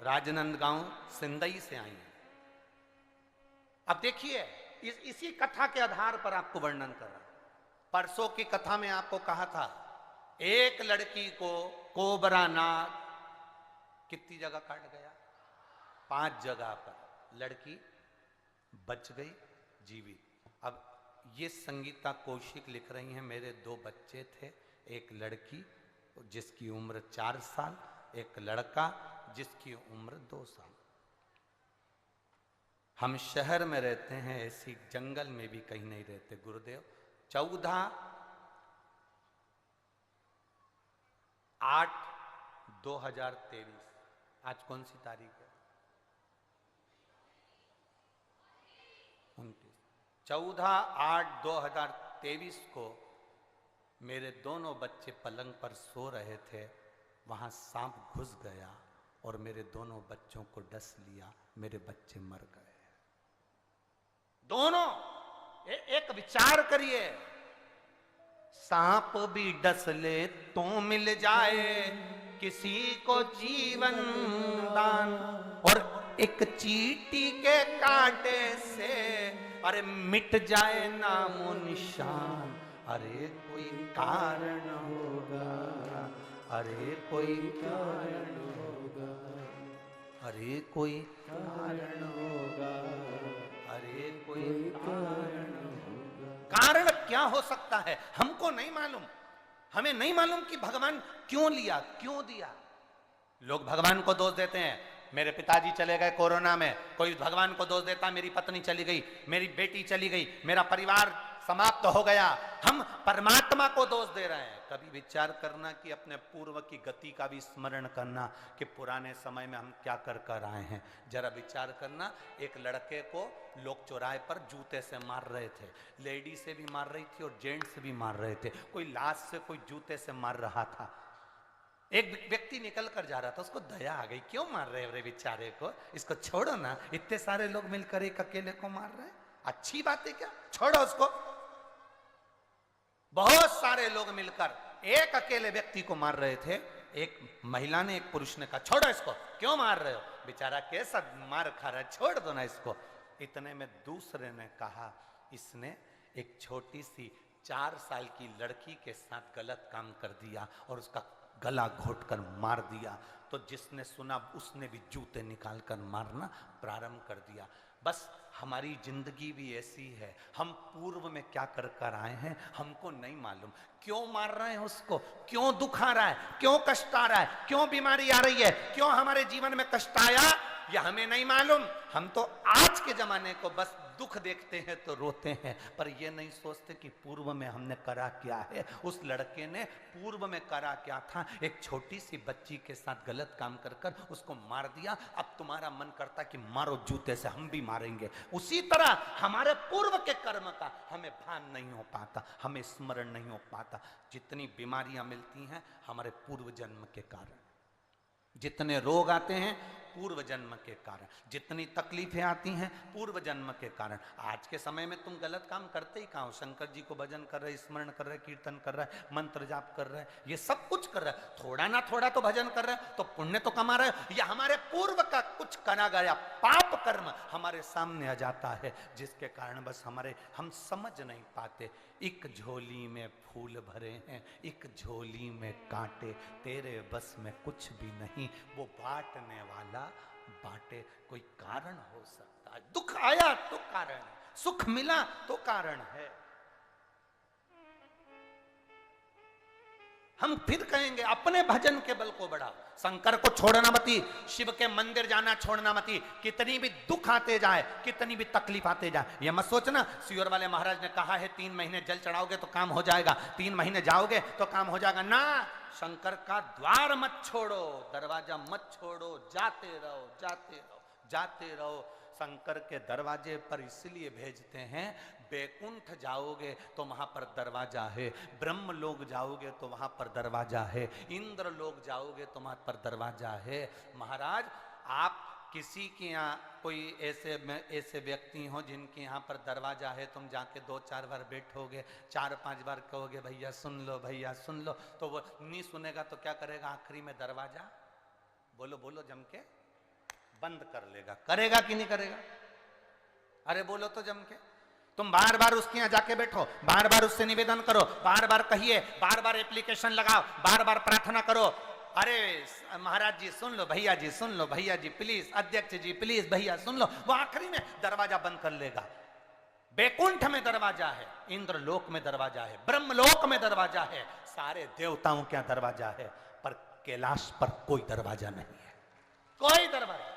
राजनांदगांव सिंदई से आई है। अब देखिए इसी कथा के आधार पर आपको वर्णन कर रहा हूं। परसों की कथा में आपको कहा था, एक लड़की को कोबरा नाग कितनी जगह काट गया, 5 जगह पर, लड़की बच गई जीवित। अब ये संगीता कौशिक लिख रही हैं, मेरे 2 बच्चे थे, एक लड़की जिसकी उम्र 4 साल, एक लड़का जिसकी उम्र 2 साल। हम शहर में रहते हैं, ऐसी जंगल में भी कहीं नहीं रहते गुरुदेव। 14/8/2023, आज कौन सी तारीख है? 29। 14/8/2023 को मेरे दोनों बच्चे पलंग पर सो रहे थे, वहां सांप घुस गया और मेरे दोनों बच्चों को डस लिया, मेरे बच्चे मर गए दोनों। एक विचार करिए, सांप भी डस ले तो मिल जाए किसी को जीवन दान, और एक चींटी के कांटे से अरे मिट जाए नामो निशान। अरे कोई कारण होगा, अरे कोई कारण होगा, अरे कोई कारण होगा, अरे कोई कारण होगा। कारण क्या हो सकता है हमको नहीं मालूम। हमें नहीं मालूम कि भगवान क्यों लिया, क्यों दिया। लोग भगवान को दोष देते हैं, मेरे पिताजी चले गए कोरोना में, कोई भगवान को दोष देता मेरी पत्नी चली गई, मेरी बेटी चली गई, मेरा परिवार समाप्त हो गया। हम परमात्मा को दोष दे रहे हैं। कभी विचार करना कि अपने पूर्व की गति का भी स्मरण करना कि पुराने समय में हम क्या कर कर आए हैं। जरा विचार करना, एक लड़के को लोग चौराहे पर जूते से मार रहे थे, लेडी से भी मार रही थी और जेंट्स भी मार रहे थे, कोई लाश से कोई जूते से मार रहा था। एक व्यक्ति निकल कर जा रहा था, उसको दया आ गई, क्यों मार रहे रे बेचारे को, इसको छोड़ो ना, इतने सारे लोग मिलकर एक अकेले को मार रहे हैं, अच्छी बात है क्या, छोड़ो उसको। बहुत सारे लोग मिलकर एक अकेले व्यक्ति को मार रहे थे। एक महिला ने, एक पुरुष ने कहा छोड़ो इसको, क्यों मार रहे हो, बेचारा कैसा मार खा रहा है, छोड़ दो ना इसको। इतने में दूसरे ने कहा, इसने एक छोटी सी 4 साल की लड़की के साथ गलत काम कर दिया और उसका गला घोटकर मार दिया। तो जिसने सुना उसने भी जूते निकालकर मारना प्रारंभ कर दिया। बस हमारी जिंदगी भी ऐसी है, हम पूर्व में क्या कर कर आए हैं हमको नहीं मालूम। क्यों मार रहे हैं उसको, क्यों दुख आ रहा है, क्यों कष्ट आ रहा है, क्यों बीमारी आ रही है, क्यों हमारे जीवन में कष्ट आया, यह हमें नहीं मालूम। हम तो आज के जमाने को बस दुख देखते हैं तो रोते हैं, पर यह नहीं सोचते कि पूर्व में हमने करा क्या है। उस लड़के ने पूर्व में करा क्या था, एक छोटी सी बच्ची के साथ गलत काम कर कर उसको मार दिया। अब तुम्हारा मन करता कि मारो जूते से, हम भी मारेंगे। उसी तरह हमारे पूर्व के कर्म का हमें भान नहीं हो पाता, हमें स्मरण नहीं हो पाता। जितनी बीमारियां मिलती हैं हमारे पूर्व जन्म के कारण, जितने रोग आते हैं पूर्व जन्म के कारण, जितनी तकलीफें आती हैं पूर्व जन्म के कारण। आज के समय में तुम गलत काम करते ही कहाँ हो, शंकर जी को भजन कर रहे, स्मरण कर रहे, कीर्तन कर रहे, मंत्र जाप कर रहे, ये सब कुछ कर रहे, थोड़ा ना थोड़ा तो भजन कर रहे, तो पुण्य तो कमा रहे। या हमारे पूर्व का कुछ करा गया पाप कर्म हमारे सामने आ जाता है, जिसके कारण बस हम समझ नहीं पाते। एक झोली में फूल भरे हैं, एक झोली में कांटे, तेरे बस में कुछ भी नहीं, वो बांटने वाला बांटे। कोई कारण हो सकता है, दुख आया तो कारण है, सुख मिला तो कारण है। हम फिर कहेंगे अपने भजन के बल को बढ़ाओ, शंकर को छोड़ना मती, शिव के मंदिर जाना छोड़ना मती। कितनी भी दुख आते जाए, कितनी भी तकलीफ आते जाए, ये मत सोचना सियोर वाले महाराज ने कहा है 3 महीने जल चढ़ाओगे तो काम हो जाएगा, 3 महीने जाओगे तो काम हो जाएगा ना। शंकर का द्वार मत छोड़ो, दरवाजा मत छोड़ो, जाते रहो, जाते रहो, जाते रहो। शंकर के दरवाजे पर इसलिए भेजते हैं, बैकुंठ जाओगे तो वहां पर दरवाजा है, ब्रह्म लोग जाओगे तो वहां पर दरवाजा है, इंद्र लोग जाओगे तो वहां पर दरवाजा है। महाराज आप किसी के यहाँ कोई ऐसे व्यक्ति हो जिनके यहाँ पर दरवाजा है, तुम जाके 2-4 बार बैठोगे, 4-5 बार कहोगे भैया सुन लो, भैया सुन लो, तो वो नहीं सुनेगा तो क्या करेगा, आखिरी में दरवाजा बोलो बोलो जम के बंद कर लेगा। करेगा कि नहीं करेगा, अरे बोलो तो जम के। तुम बार बार उसके यहाँ जाके बैठो, बार बार उससे निवेदन करो, बार बार कहिए, बार बार एप्लीकेशन लगाओ, बार बार प्रार्थना करो, अरे महाराज जी सुन लो, भैया जी सुन लो, भैया जी प्लीज, अध्यक्ष जी प्लीज, भैया सुन लो, वो आखिरी में दरवाजा बंद कर लेगा। बैकुंठ में दरवाजा है, इंद्रलोक में दरवाजा है, ब्रह्मलोक में दरवाजा है, सारे देवताओं के दरवाजा है, पर कैलाश पर कोई दरवाजा नहीं है। कोई दरवाजा,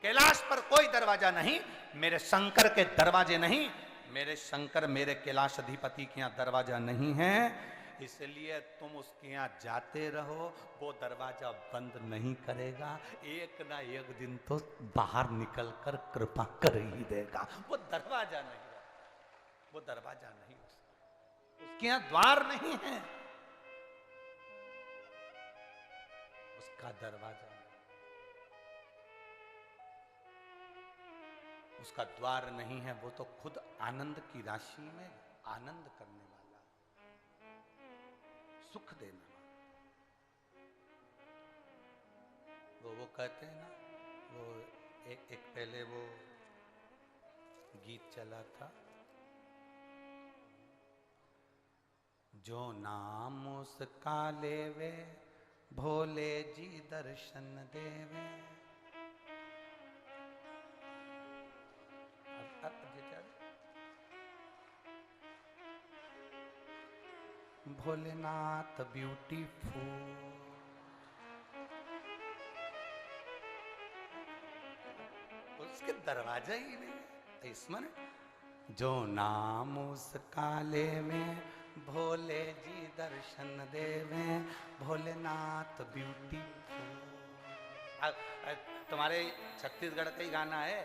कैलाश पर कोई दरवाजा नहीं। मेरे शंकर के दरवाजे नहीं, मेरे शंकर मेरे कैलाश अधिपति के यहां दरवाजा नहीं है, इसलिए तुम उसके यहां जाते रहो, वो दरवाजा बंद नहीं करेगा, एक ना एक दिन तो बाहर निकलकर कृपा कर ही देगा। वो दरवाजा नहीं, वो दरवाजा नहीं, उसके यहां द्वार नहीं है, उसका दरवाजा, उसका द्वार नहीं है, वो तो खुद आनंद की राशि में आनंद करने वाला, सुख देना। वो कहते हैं ना, वो एक पहले वो गीत चला था, जो नाम उसका लेवे भोले जी दर्शन देवे। भोलेनाथ ब्यूटीफुल, उसके दरवाजा ही नहीं है। इसमें जो नाम उसका लेवे भोले जी दर्शन देवे, भोलेनाथ ब्यूटीफुल। तुम्हारे छत्तीसगढ़ का ही गाना है,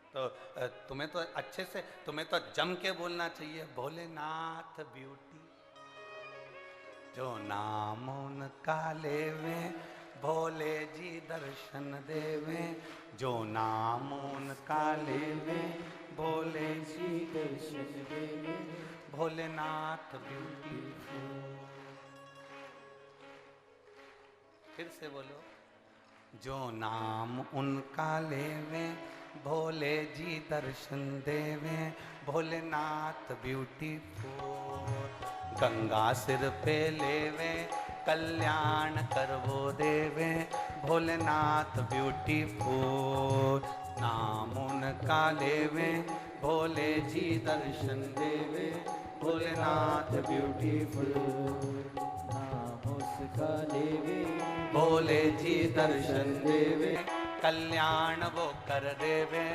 तो तुम्हें तो अच्छे से, तुम्हें तो जम के बोलना चाहिए, भोलेनाथ ब्यूटी। जो नाम उनका लेवे भोले जी दर्शन देवे, जो नाम उनका लेवे भोले जी दर्शन देवे, भोलेनाथ ब्यूटीफुल। फिर से बोलो, जो नाम उनका लेवे भोले जी दर्शन देवे, भोलेनाथ ब्यूटीफुल। गंगा सिर पे लेवे कल्याण करवो देवे, भोलेनाथ ब्यूटीफुल। नाम उनका लेवे भोले जी दर्शन देवे, भोलेनाथ ब्यूटीफुल। नाम उसका लेवे भोले जी दर्शन देवे, कल्याण वो कर देवे,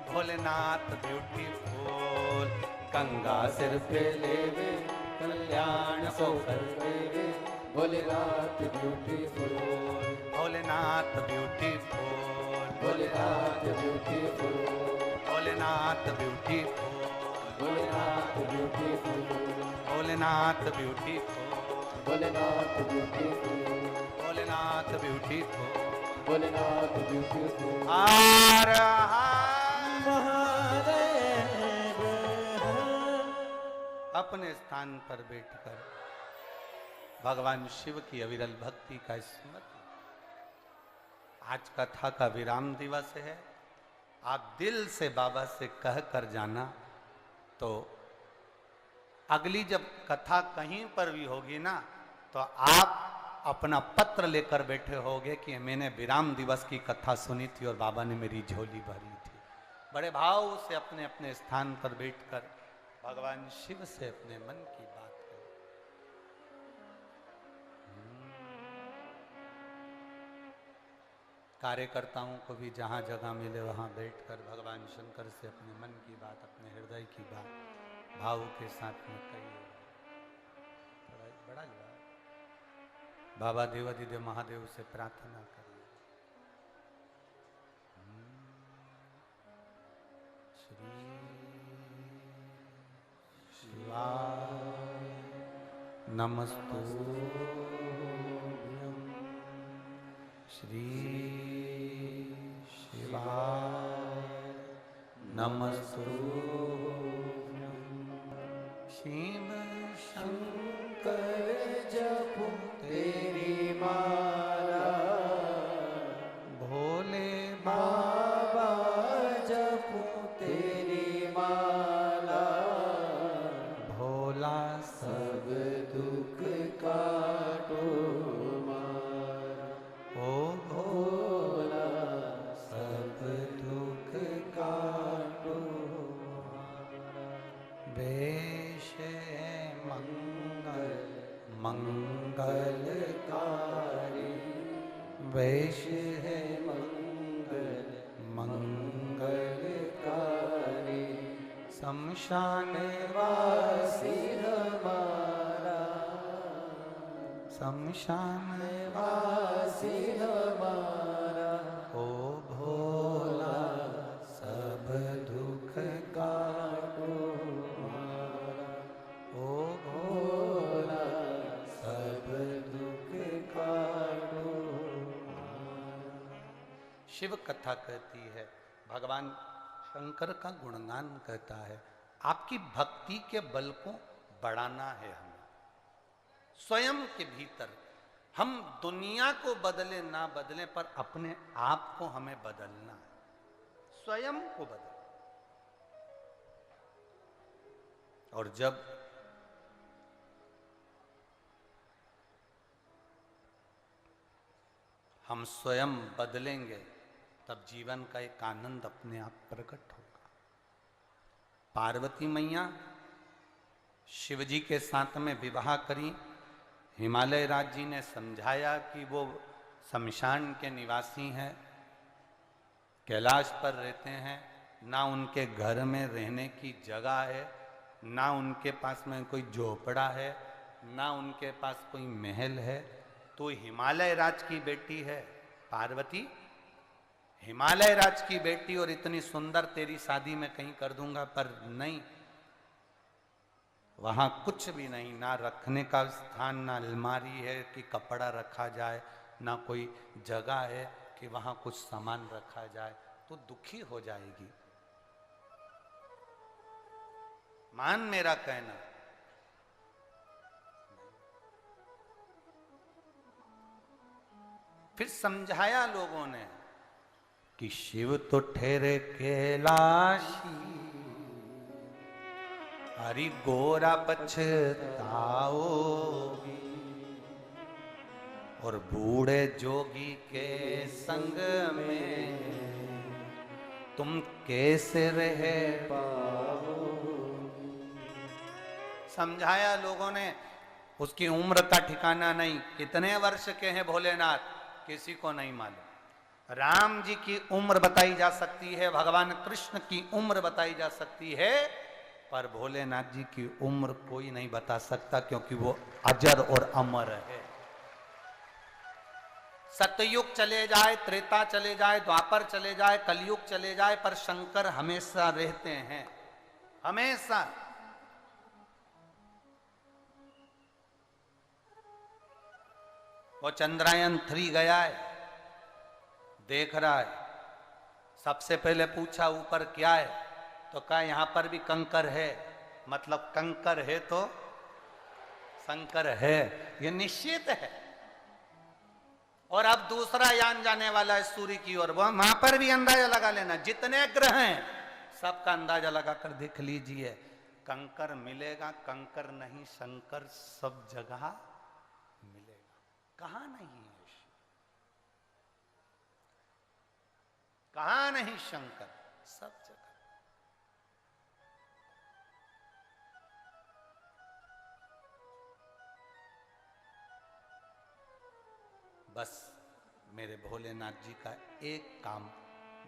भोलेनाथ ब्यूटीफुल। गंगा सिर पे लेवे कल्याण वो कर देवे, Bholenath beautiful, Bholenath beautiful, Bholenath beautiful, Bholenath beautiful, Bholenath beautiful, Bholenath beautiful, Bholenath beautiful, Bholenath beautiful, Bholenath beautiful. हर हर महादेव। अपने स्थान पर बैठकर भगवान शिव की अविरल भक्ति का स्मरण। आज कथा का विराम दिवस है, आप दिल से बाबा से कह कर जाना, तो अगली जब कथा कहीं पर भी होगी ना, तो आप अपना पत्र लेकर बैठे होगे कि मैंने विराम दिवस की कथा सुनी थी और बाबा ने मेरी झोली भरी थी। बड़े भाव से अपने अपने स्थान पर बैठकर भगवान शिव से अपने मन की बात करें। कार्यकर्ताओं को भी जहां जगह मिले वहां बैठकर भगवान शंकर से अपने मन की बात, अपने हृदय की बात भाव के साथ में कहिए। बड़ा बाबा देवादिदेव महादेव से प्रार्थना करिए। श्री शिवाय नमस्तुभ्यं, श्री शिवाय नमस्तुभ्यं। शिव शंकर जपो तेरी माला, भोले बाबा जपो तेरी माला, भोला सब दुख काटो मारा। ओ भोला शमशान वासी हमारा, शमशान वासी हमारा, ओ भोला सब दुख काटो ओ भोला, सब दुख काटो। शिव कथा कहती है, भगवान शंकर का गुणगान कहता है। आपकी भक्ति के बल को बढ़ाना है हमें स्वयं के भीतर। हम दुनिया को बदले ना बदले, पर अपने आप को हमें बदलना है, स्वयं को बदल। और जब हम स्वयं बदलेंगे, तब जीवन का एक आनंद अपने आप प्रकट होगा। पार्वती मैया शिव जी के साथ में विवाह करी। हिमालय राज जी ने समझाया कि वो शमशान के निवासी हैं, कैलाश पर रहते हैं, ना उनके घर में रहने की जगह है, ना उनके पास में कोई झोपड़ा है, ना उनके पास कोई महल है। तो हिमालय राज की बेटी है पार्वती, हिमालय राज की बेटी, और इतनी सुंदर तेरी शादी मैं कहीं कर दूंगा, पर नहीं, वहां कुछ भी नहीं, ना रखने का स्थान, ना अलमारी है कि कपड़ा रखा जाए, ना कोई जगह है कि वहां कुछ सामान रखा जाए, तो दुखी हो जाएगी। मान मेरा कहना। फिर समझाया लोगों ने कि शिव तो ठहरे कैलाशी, हरि गोरा पछताओगी, और बूढ़े जोगी के संग में तुम कैसे रह पाओगी। समझाया लोगों ने। उसकी उम्र का ठिकाना नहीं, कितने वर्ष के हैं भोलेनाथ किसी को नहीं मालूम। राम जी की उम्र बताई जा सकती है, भगवान कृष्ण की उम्र बताई जा सकती है, पर भोलेनाथ जी की उम्र कोई नहीं बता सकता, क्योंकि वो अजर और अमर है। सतयुग चले जाए, त्रेता चले जाए, द्वापर चले जाए, कलयुग चले जाए, पर शंकर हमेशा रहते हैं, हमेशा। वो चंद्रयान 3 गया है, देख रहा है। सबसे पहले पूछा ऊपर क्या है, तो कहा यहां पर भी कंकर है, मतलब कंकर है तो शंकर है, ये निश्चित है। और अब दूसरा यान जाने वाला है सूर्य की ओर, वहां पर भी अंदाजा लगा लेना, जितने ग्रह हैं सबका अंदाजा लगा कर देख लीजिए, कंकर मिलेगा, कंकर नहीं शंकर सब जगह मिलेगा। कहां नहीं है, कहां नहीं शंकर, सब जगह। बस मेरे भोलेनाथ जी का एक काम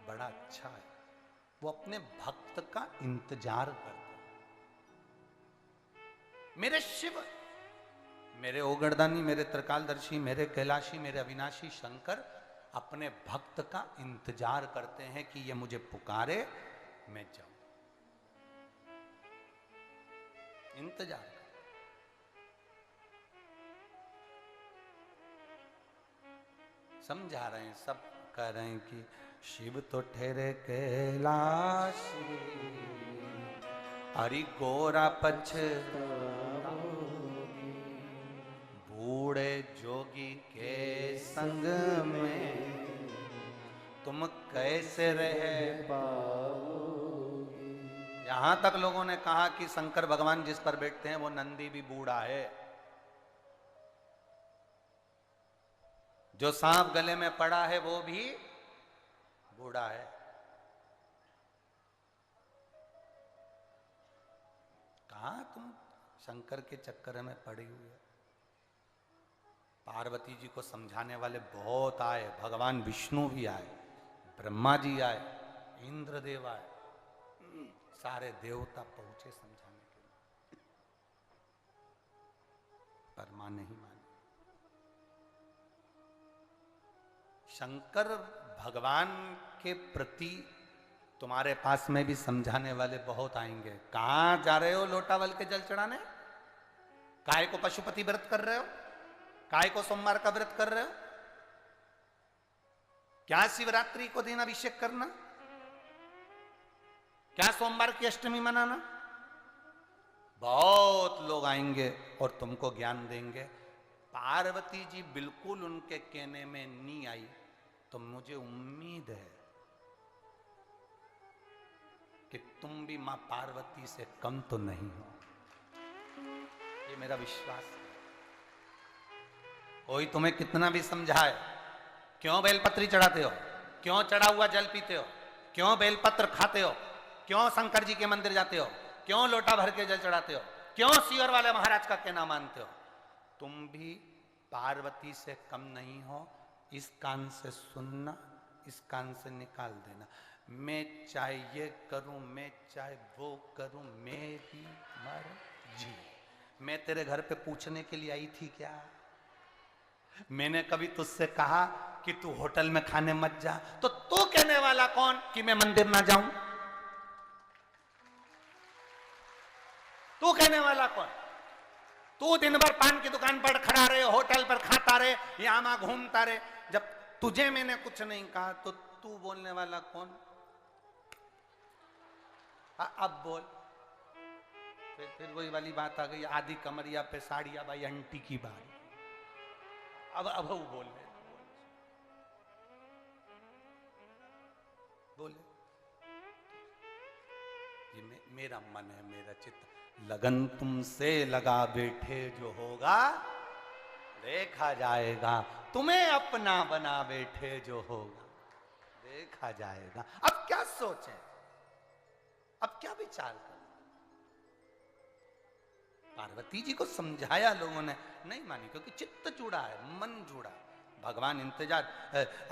बड़ा अच्छा है, वो अपने भक्त का इंतजार करते हैं। मेरे शिव, मेरे ओगरदानी, मेरे त्रिकालदर्शी, मेरे कैलाशी, मेरे अविनाशी शंकर अपने भक्त का इंतजार करते हैं कि ये मुझे पुकारे, मैं जाऊं। इंतजार कर। समझा रहे हैं, सब कह रहे हैं कि शिव तो ठहरे कैलाशी, हरि गोरा पछताओगी, बूढ़े जोगी के संग में तुम कैसे रह पाओगी। यहां तक लोगों ने कहा कि शंकर भगवान जिस पर बैठते हैं वो नंदी भी बूढ़ा है, जो सांप गले में पड़ा है वो भी बूढ़ा है। कहां तुम शंकर के चक्कर में पड़ी हुई है। पार्वती जी को समझाने वाले बहुत आए, भगवान विष्णु भी आए, ब्रह्मा जी आए, इंद्रदेव आए, सारे देवता पहुंचे समझाने के लिए, पर मां नहीं मानी। शंकर भगवान के प्रति तुम्हारे पास में भी समझाने वाले बहुत आएंगे। कहां जा रहे हो लोटावल के जल चढ़ाने? काय को पशुपति व्रत कर रहे हो? काय को सोमवार का व्रत कर रहे हो? क्या शिवरात्रि को दिन अभिषेक करना? क्या सोमवार की अष्टमी मनाना? बहुत लोग आएंगे और तुमको ज्ञान देंगे। पार्वती जी बिल्कुल उनके कहने में नहीं आई, तो मुझे उम्मीद है कि तुम भी मां पार्वती से कम तो नहीं हो। ये मेरा विश्वास है। कोई तुम्हें कितना भी समझाए, क्यों बेलपत्री चढ़ाते हो, क्यों चढ़ा हुआ जल पीते हो, क्यों बेलपत्र खाते हो, क्यों शंकर जी के मंदिर जाते हो, क्यों लोटा भर के जल चढ़ाते हो, क्यों सीवर वाले महाराज का कहना मानते हो, तुम भी पार्वती से कम नहीं हो। इस कान से सुनना, इस कान से निकाल देना। मैं चाहे ये करूं, मैं चाहे वो करूं, मेरी मर्जी। मैं तेरे घर पे पूछने के लिए आई थी क्या? मैंने कभी तुझसे कहा कि तू होटल में खाने मत जा? तो तू कहने वाला कौन कि मैं मंदिर ना जाऊं? तू कहने वाला कौन? तू दिन भर पान की दुकान पर खड़ा रहे, होटल पर खाता रहे, यहां घूमता रहे। जब तुझे मैंने कुछ नहीं कहा तो तू बोलने वाला कौन? अब बोल। फिर वही वाली बात आ गई, आधी कमरिया पे साड़िया भाई अंटी की बात। अब वो बोले ये मेरा मन है, मेरा चित्त। लगन तुमसे लगा बैठे जो होगा देखा जाएगा, तुम्हें अपना बना बैठे जो होगा देखा जाएगा। अब क्या सोचे, अब क्या विचार कर? पार्वती जी को समझाया लोगों ने, नहीं मानी, क्योंकि चित्त जुड़ा है, मन जुड़ा। भगवान इंतजार।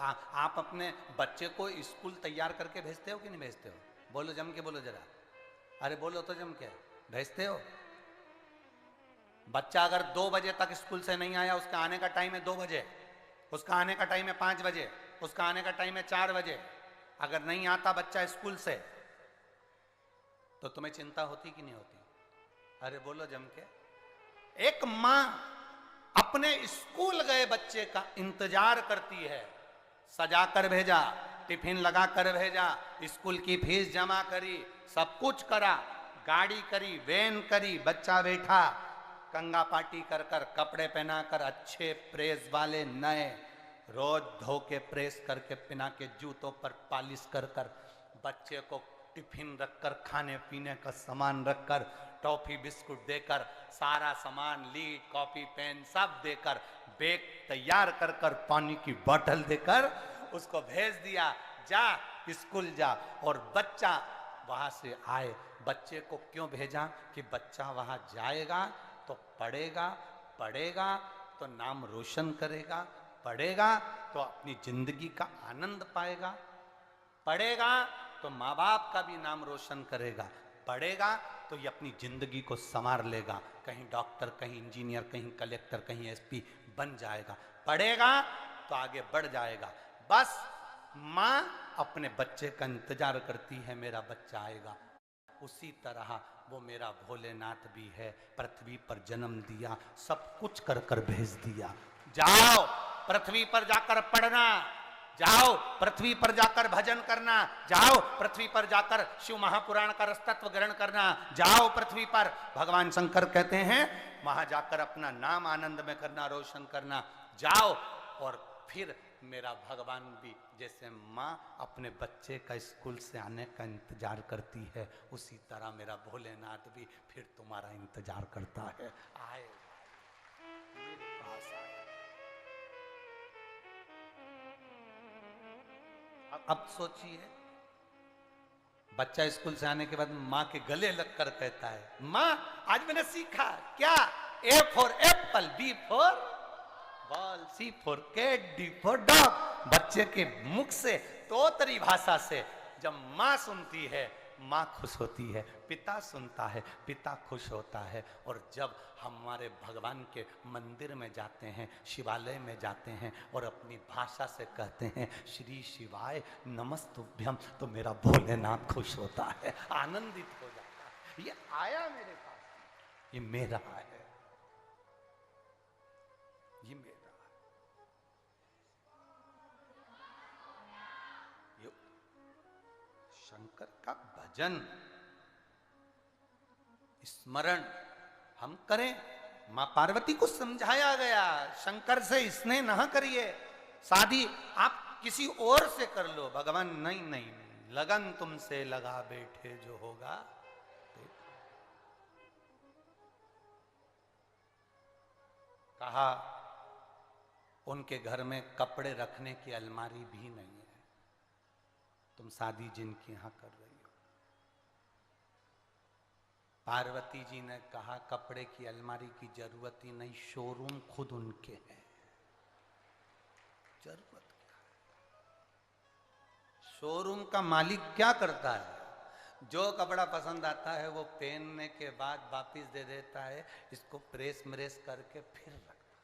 आप अपने बच्चे को स्कूल तैयार करके भेजते हो कि नहीं भेजते हो? बोलो जम के, बोलो जरा। अरे बोलो तो जम के, भेजते हो? बच्चा अगर 2 बजे तक स्कूल से नहीं आया, उसका आने का टाइम है 2 बजे, उसका आने का टाइम है 5 बजे, उसका आने का टाइम है 4 बजे। अगर नहीं आता बच्चा स्कूल से, तो तुम्हें चिंता होती कि नहीं होती? अरे बोलो जम के। एक मां अपने स्कूल गए बच्चे का इंतजार करती है। सजा कर भेजा, टिफिन लगा कर भेजा, स्कूल की फीस जमा करी, सब कुछ करा, गाड़ी करी, वैन करी, बच्चा बैठा, कंगा पार्टी कर कर, कपड़े पहना कर, अच्छे प्रेस वाले नए, रोज धो के प्रेस करके पिना के, जूतों पर पालिश कर कर, बच्चे को टिफिन रखकर, खाने पीने का सामान रखकर, टॉफी बिस्कुट देकर, सारा सामान, लीड, कॉपी, पेन सब देकर, बैग तैयार कर कर, पानी की बोतल देकर उसको भेज दिया, जा स्कूल जा। और बच्चा वहां से आए। बच्चे को क्यों भेजा? कि बच्चा वहां जाएगा तो पढ़ेगा, पढ़ेगा तो नाम रोशन करेगा, पढ़ेगा तो अपनी जिंदगी का आनंद पाएगा, पढ़ेगा तो माँ बाप का भी नाम रोशन करेगा, पढ़ेगा तो ये अपनी जिंदगी को संवार लेगा, कहीं डॉक्टर, कहीं इंजीनियर, कहीं कलेक्टर, कहीं एसपी बन जाएगा, पढ़ेगा तो आगे बढ़ जाएगा। बस माँ अपने बच्चे का इंतजार करती है, मेरा बच्चा आएगा। उसी तरह वो मेरा भोलेनाथ भी है, पृथ्वी पर जन्म दिया, सब कुछ कर कर भेज दिया। जाओ पृथ्वी पर जाकर पढ़ना, जाओ पृथ्वी पर जाकर भजन करना, जाओ पृथ्वी पर जाकर शिव महापुराण का रसतत्व ग्रहण करना, जाओ पृथ्वी पर। भगवान शंकर कहते हैं वहां जाकर अपना नाम आनंद में करना, रोशन करना, जाओ। और फिर मेरा भगवान भी जैसे माँ अपने बच्चे का स्कूल से आने का इंतजार करती है, उसी तरह मेरा भोलेनाथ भी फिर तुम्हारा इंतजार करता है। आए मेरे पास आए। अब सोचिए, बच्चा स्कूल से आने के बाद माँ के गले लगकर कहता है, माँ आज मैंने सीखा क्या? A for apple, B for ball, C for cat, D for dog. बच्चे के मुख से, तोतरी भाषा से जब माँ सुनती है माँ खुश होती है, पिता सुनता है, पिता खुश होता है। और जब हमारे भगवान के मंदिर में जाते हैं, शिवालय में जाते हैं और अपनी भाषा से कहते हैं श्री शिवाय नमस्तुभ्यम, तो मेरा भोलेनाथ खुश होता है, आनंदित हो जाता है। ये आया मेरे पास, ये मेरा है, ये मेरा है। ये शंकर का भजन स्मरण हम करें। मां पार्वती को समझाया गया शंकर से स्नेह न करिए, शादी आप किसी और से कर लो। भगवान नहीं नहीं, लगन तुमसे लगा बैठे जो होगा देखो। कहा उनके घर में कपड़े रखने की अलमारी भी नहीं है, तुम शादी जिनके यहां कर रही हो। पार्वती जी ने कहा कपड़े की अलमारी की जरूरत ही नहीं, शोरूम खुद उनके हैं, जरूरत क्या है। शोरूम का मालिक क्या करता है, जो कपड़ा पसंद आता है वो पहनने के बाद वापिस दे देता है, इसको प्रेस मरेस करके फिर रख।